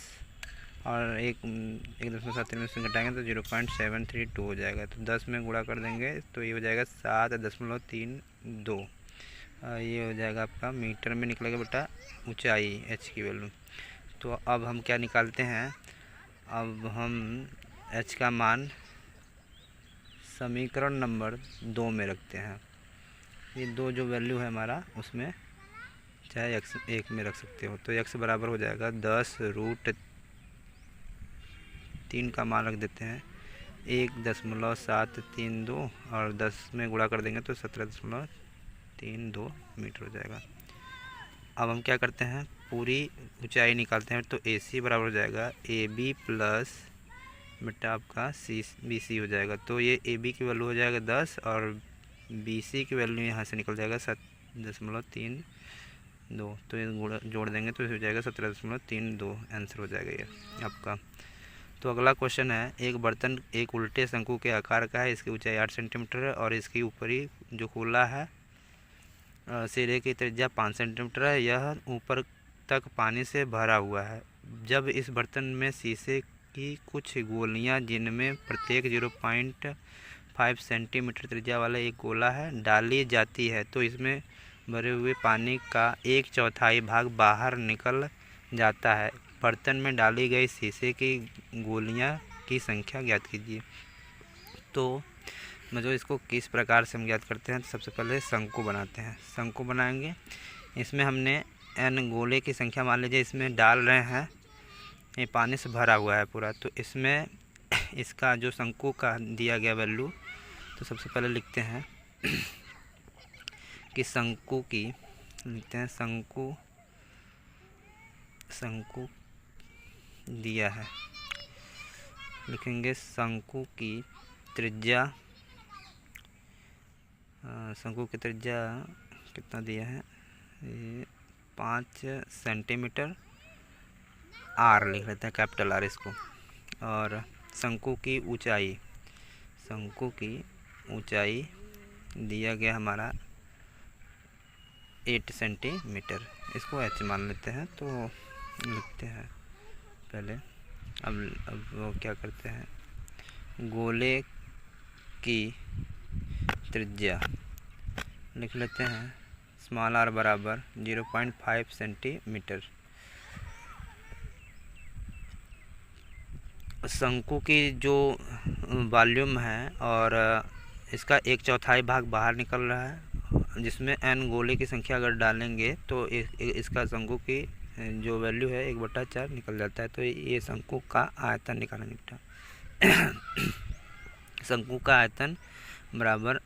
और 1.732 में से घटाएंगे तो 0.732 हो जाएगा। तो 10 में गुणा कर देंगे तो ये हो जाएगा 7.32। ये हो जाएगा आपका मीटर में निकलेगा बेटा ऊंचाई h की वैल्यू। तो अब हम क्या निकालते हैं, अब हम h का मान समीकरण नंबर 2 में रखते हैं। ये 2 जो वैल्यू है हमारा उसमें चाहे x 1 में रख सकते हो। तो x बराबर हो जाएगा 10√3 का मान रख देते हैं 1.732 और 10 में गुणा कर देंगे तो 17.32 मीटर हो जाएगा। अब हम क्या करते हैं, पूरी ऊंचाई निकालते हैं। तो AC बराबर हो जाएगा AB प्लस बेटा आपका BC हो जाएगा। तो ये AB की वैल्यू हो जाएगा 10 और BC की वैल्यू यहाँ से निकल जाएगा 7.32। तो ये जोड़ देंगे तो हो जाएगा 17.32 आंसर हो जाएगा ये आपका। तो अगला क्वेश्चन है, एक बर्तन एक उल्टे शंकु के आकार का है, इसकी ऊंचाई 8 सेंटीमीटर है और इसकी ऊपरी जो खुला है सिरे की त्रिज्या 5 सेंटीमीटर है। यह ऊपर तक पानी से भरा हुआ है। जब इस बर्तन में शीशे की कुछ गोलियां जिनमें प्रत्येक 0.5 सेंटीमीटर त्रिज्या वाला एक गोला है डाली जाती है तो इसमें भरे हुए पानी का 1/4 भाग बाहर निकल जाता है। बर्तन में डाली गई शीशे की गोलियां की संख्या ज्ञात कीजिए। तो मतलब इसको किस प्रकार से हम ज्ञात करते हैं, तो सबसे पहले शंकु बनाते हैं। शंकु बनाएंगे, इसमें हमने n गोले की संख्या मान लीजिए इसमें डाल रहे हैं, ये पानी से भरा हुआ है पूरा। तो इसमें इसका जो शंकु का दिया गया वैल्यू, तो सबसे पहले लिखते हैं कि शंकु की लिखते हैं, शंकु दिया है, लिखेंगे शंकु की त्रिज्या, शंकु की त्रिज्या कितना दिया है, ये 5 सेंटीमीटर, R लिख लेते हैं कैपिटल R इसको। और शंकु की ऊंचाई दिया गया हमारा 8 सेंटीमीटर, इसको h मान लेते हैं। तो लिखते हैं पहले, अब वो क्या करते हैं, गोले की त्रिज्या लिख लेते हैं स्मॉल r बराबर 0.5 सेंटीमीटर। शंकु की जो वॉल्यूम है और इसका 1/4 भाग बाहर निकल रहा है, जिसमें n गोले की संख्या अगर डालेंगे तो इसका शंकु की जो वैल्यू है 1/4 निकल जाता है। तो ये शंकु का आयतन निकालेंगे बेटा। शंकु का आयतन बराबर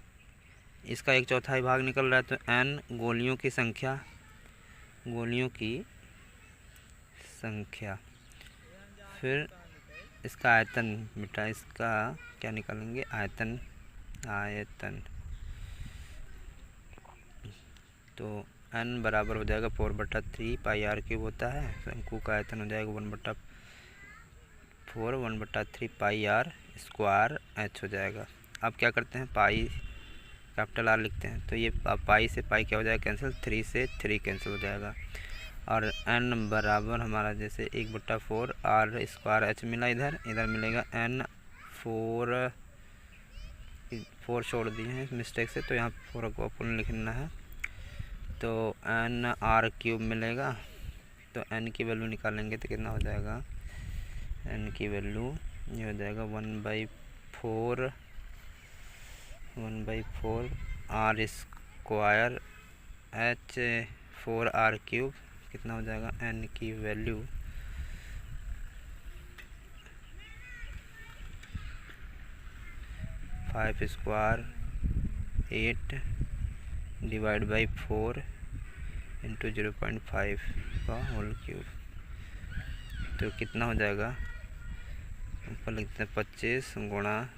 इसका 1/4 भाग निकल रहा है तो n गोलियों की संख्या फिर इसका आयतन बेटा, इसका क्या निकालेंगे, आयतन। तो n बराबर हो जाएगा 4/3 πr क्यूब होता है। शंकु का आयतन हो जाएगा 1/3 πr² h हो जाएगा। अब क्या करते हैं, पाई कैपिटल आर लिखते हैं। तो ये पाई से पाई क्या हो जाएगा कैंसिल, 3 से 3 कैंसिल हो जाएगा। और n बराबर हमारा जैसे 1/4 आर स्क्वायर एच मिला, इधर मिलेगा n 4 छोड़ दिए हैं मिस्टेक से, तो यहाँ 4 को अपन लिखना है। तो n r क्यूब मिलेगा। तो n की वैल्यू निकालेंगे तो कितना हो जाएगा, n की वैल्यू ये हो जाएगा 1/4 R square H 4 R cube, कितना हो जाएगा n की value 5 square 8 divide by 4 into 0.5 का होल क्यूब। तो कितना हो जाएगा, ऊपर लिखते हैं 25 गुणा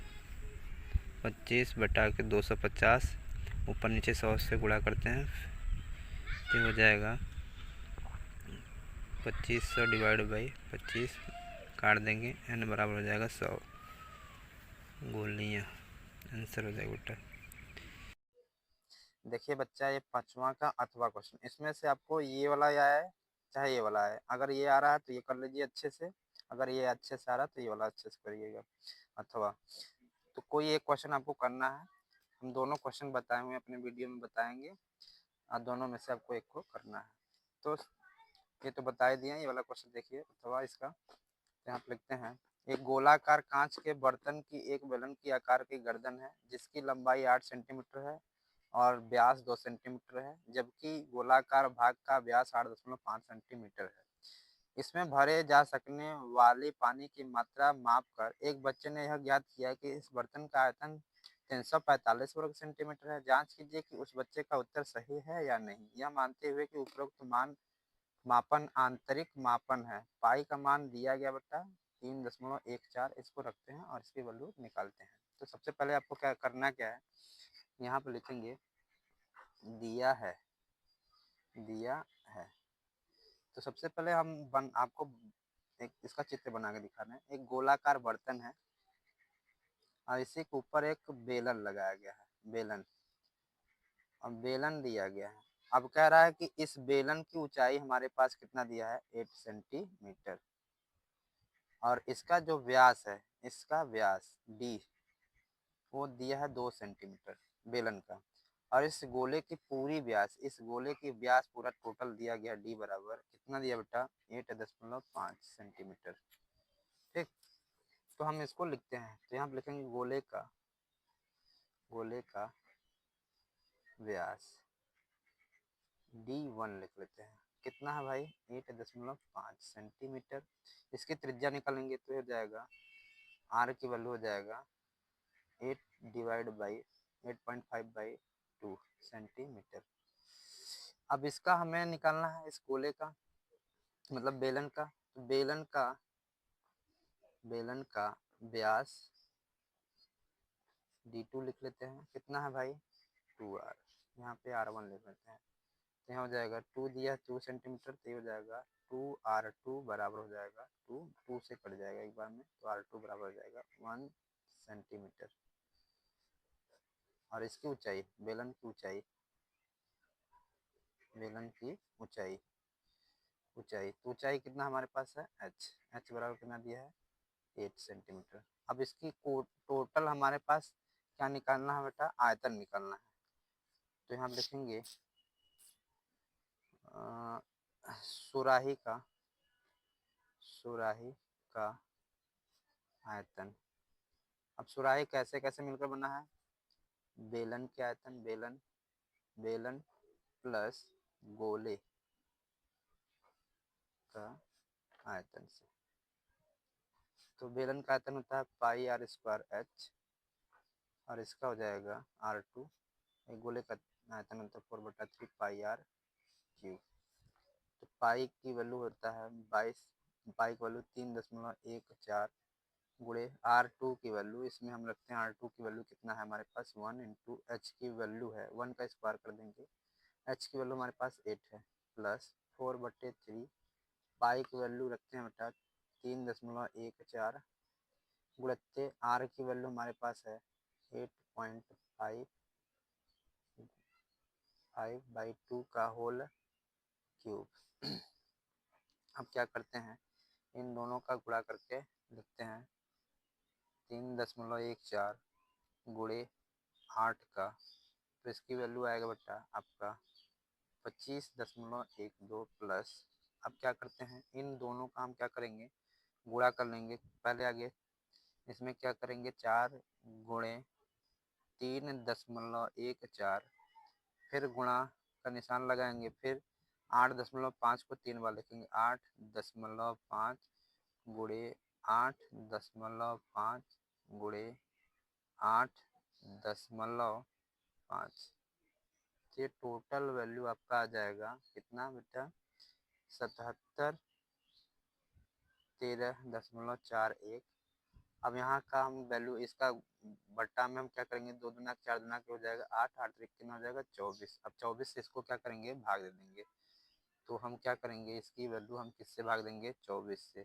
25/250, ऊपर नीचे 100 से गुणा करते हैं, तो हो जाएगा 2500 डिवाइड बाई 25 काट देंगे, n बराबर हो जाएगा 100 गोलियाँ। आंसर हो जाएगा बेटा। देखिए बच्चा, ये 5वां का अथवा क्वेश्चन, इसमें से आपको ये वाला आया है चाहे ये वाला है, अगर ये आ रहा है तो ये कर लीजिए अच्छे से, अगर ये अच्छे से आ रहा है तो ये वाला अच्छे से करिएगा अथवा। तो कोई एक क्वेश्चन आपको करना है, हम दोनों क्वेश्चन बताए हुए अपने वीडियो में बताएंगे, और दोनों में से आपको एक को करना है। तो ये तो बता ही दिए, ये वाला क्वेश्चन देखिए अथवा इसका, यहाँ पे लिखते हैं, एक गोलाकार कांच के बर्तन की एक बेलन की आकार की गर्दन है जिसकी लंबाई 8 सेंटीमीटर है और व्यास 2 सेंटीमीटर है, जबकि गोलाकार भाग का व्यास 8.5 सेंटीमीटर है। इसमें भरे जा सकने वाली पानी की मात्रा माप कर एक बच्चे ने यह ज्ञात किया कि इस बर्तन का आयतन 345 वर्ग सेंटीमीटर है। जांच कीजिए कि उस बच्चे का उत्तर सही है या नहीं, यह मानते हुए कि उपरोक्त मापन आंतरिक मापन है। पाई का मान दिया गया बेटा 3.14, इसको रखते हैं और इसकी वैल्यू निकालते हैं। तो सबसे पहले आपको क्या करना क्या है, यहाँ पे लिखेंगे दिया है, दिया है। तो सबसे पहले हम आपको एक इसका चित्र बना के दिखाना है। एक गोलाकार बर्तन है और इसी के ऊपर एक बेलन लगाया गया है, बेलन, और बेलन दिया गया है। अब कह रहा है कि इस बेलन की ऊंचाई हमारे पास कितना दिया है, 8 सेंटीमीटर, और इसका जो व्यास है, इसका व्यास डी वो दिया है 2 सेंटीमीटर बेलन का, और इस गोले की पूरी व्यास, इस गोले की व्यास पूरा टोटल दिया गया डी बराबर कितना दिया बेटा, 8.5 सेंटीमीटर। ठीक, तो हम इसको लिखते हैं, तो यहाँ लिखेंगे गोले का व्यास D1 लिख लेते हैं, कितना है भाई 8.5 सेंटीमीटर। इसकी त्रिज्या निकालेंगे तो हो जाएगा, R की वैल्यू हो जाएगा 8 डिवाइड बाई 8.5/2 सेंटीमीटर। अब इसका हमें निकालना है इस गोले का, मतलब बेलन का। तो बेलन का व्यास D2 लिख लेते हैं, कितना है भाई 2R, यहाँ पे R1 लिख लेते हैं। तो यहाँ हो जाएगा 2 दिया 2 सेंटीमीटर, तो हो जाएगा 2R2 बराबर हो जाएगा 2 से कट जाएगा एक बार में, तो R2 बराबर हो जाएगा 1 सेंटीमीटर। और इसकी ऊंचाई, बेलन की ऊंचाई तो ऊंचाई कितना हमारे पास है h बराबर कितना दिया है 8 सेंटीमीटर। अब इसकी टोटल हमारे पास क्या निकालना है बेटा, आयतन निकालना है। तो यहाँ लिखेंगे सुराही का आयतन। अब सुराही कैसे कैसे मिलकर बना है, बेलन के आयतन, बेलन प्लस गोले का आयतन से। तो बेलन का आयतन होता है पाई आर स्क्वायर एच, और इसका हो जाएगा R2, एक गोले का आयतन होता है 4/3 पाई आर क्यूब। तो पाई की वैल्यू होता है 22, पाई की वैल्यू 3.14 गुणे R2 की वैल्यू, इसमें हम रखते हैं R2 की वैल्यू कितना है हमारे पास 1 इंटू एच की वैल्यू है 1 का स्क्वायर कर देंगे, एच की वैल्यू हमारे पास 8 है, प्लस 4/3 पाई की वैल्यू रखते हैं बेटा 3.14 गुणित आर की वैल्यू हमारे पास है 8.5 5/2 का होल क्यूब। अब क्या करते हैं, इन दोनों का गुणा करके लिखते हैं 3.14 गुणे 8 का, तो इसकी वैल्यू आएगा बेटा आपका 25.12 प्लस। अब क्या करते हैं, इन दोनों का हम क्या करेंगे, गुणा कर लेंगे। पहले आगे इसमें क्या करेंगे, 4 गुणे 3.14, फिर गुणा का निशान लगाएंगे, फिर 8.5 को 3 बार लिखेंगे, 8.5 गुणे 8.5 गुणे 8.5। ये टोटल वैल्यू आपका आ जाएगा कितना बेटा, 77 13.41। अब यहाँ का हम वैल्यू इसका बट्टा में हम क्या करेंगे, 2 दूना 4 दूना हो जाएगा 8, 8 कितना हो जाएगा 24। अब 24 से इसको क्या करेंगे, भाग दे देंगे। तो हम क्या करेंगे, इसकी वैल्यू हम किससे भाग देंगे, 24 से।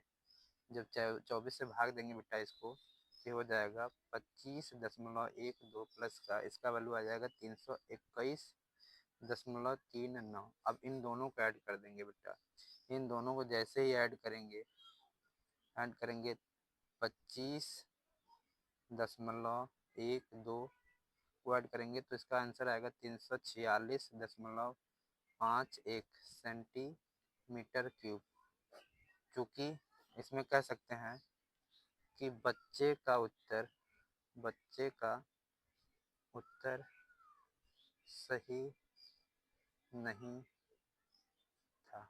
जब 24 से भाग देंगे बेटा इसको, ये हो जाएगा 25.12 प्लस का, इसका वैल्यू आ जाएगा 321.39। अब इन दोनों को ऐड कर देंगे बेटा। इन दोनों को जैसे ही ऐड करेंगे 25.12 को ऐड करेंगे तो इसका आंसर आएगा 346.51 सेंटीमीटर क्यूब। चूँकि इसमें कह सकते हैं कि बच्चे का उत्तर सही नहीं था।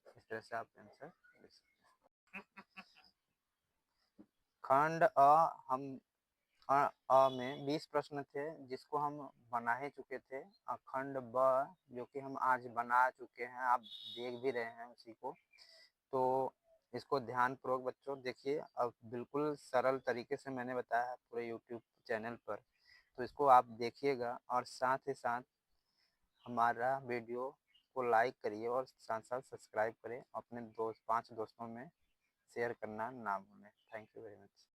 इस तरह से आप आंसर लिख सकते हैं। खंड अ में 20 प्रश्न थे जिसको हम बना ही चुके थे। खंड ब जो कि हम आज बना चुके हैं, आप देख भी रहे हैं उसी को। तो इसको ध्यानपूर्वक बच्चों देखिए। अब बिल्कुल सरल तरीके से मैंने बताया है पूरे यूट्यूब चैनल पर, तो इसको आप देखिएगा और साथ ही साथ हमारा वीडियो को लाइक करिए और साथ साथ सब्सक्राइब करें। अपने 5 दोस्तों में शेयर करना ना भूलें। Thank you very much.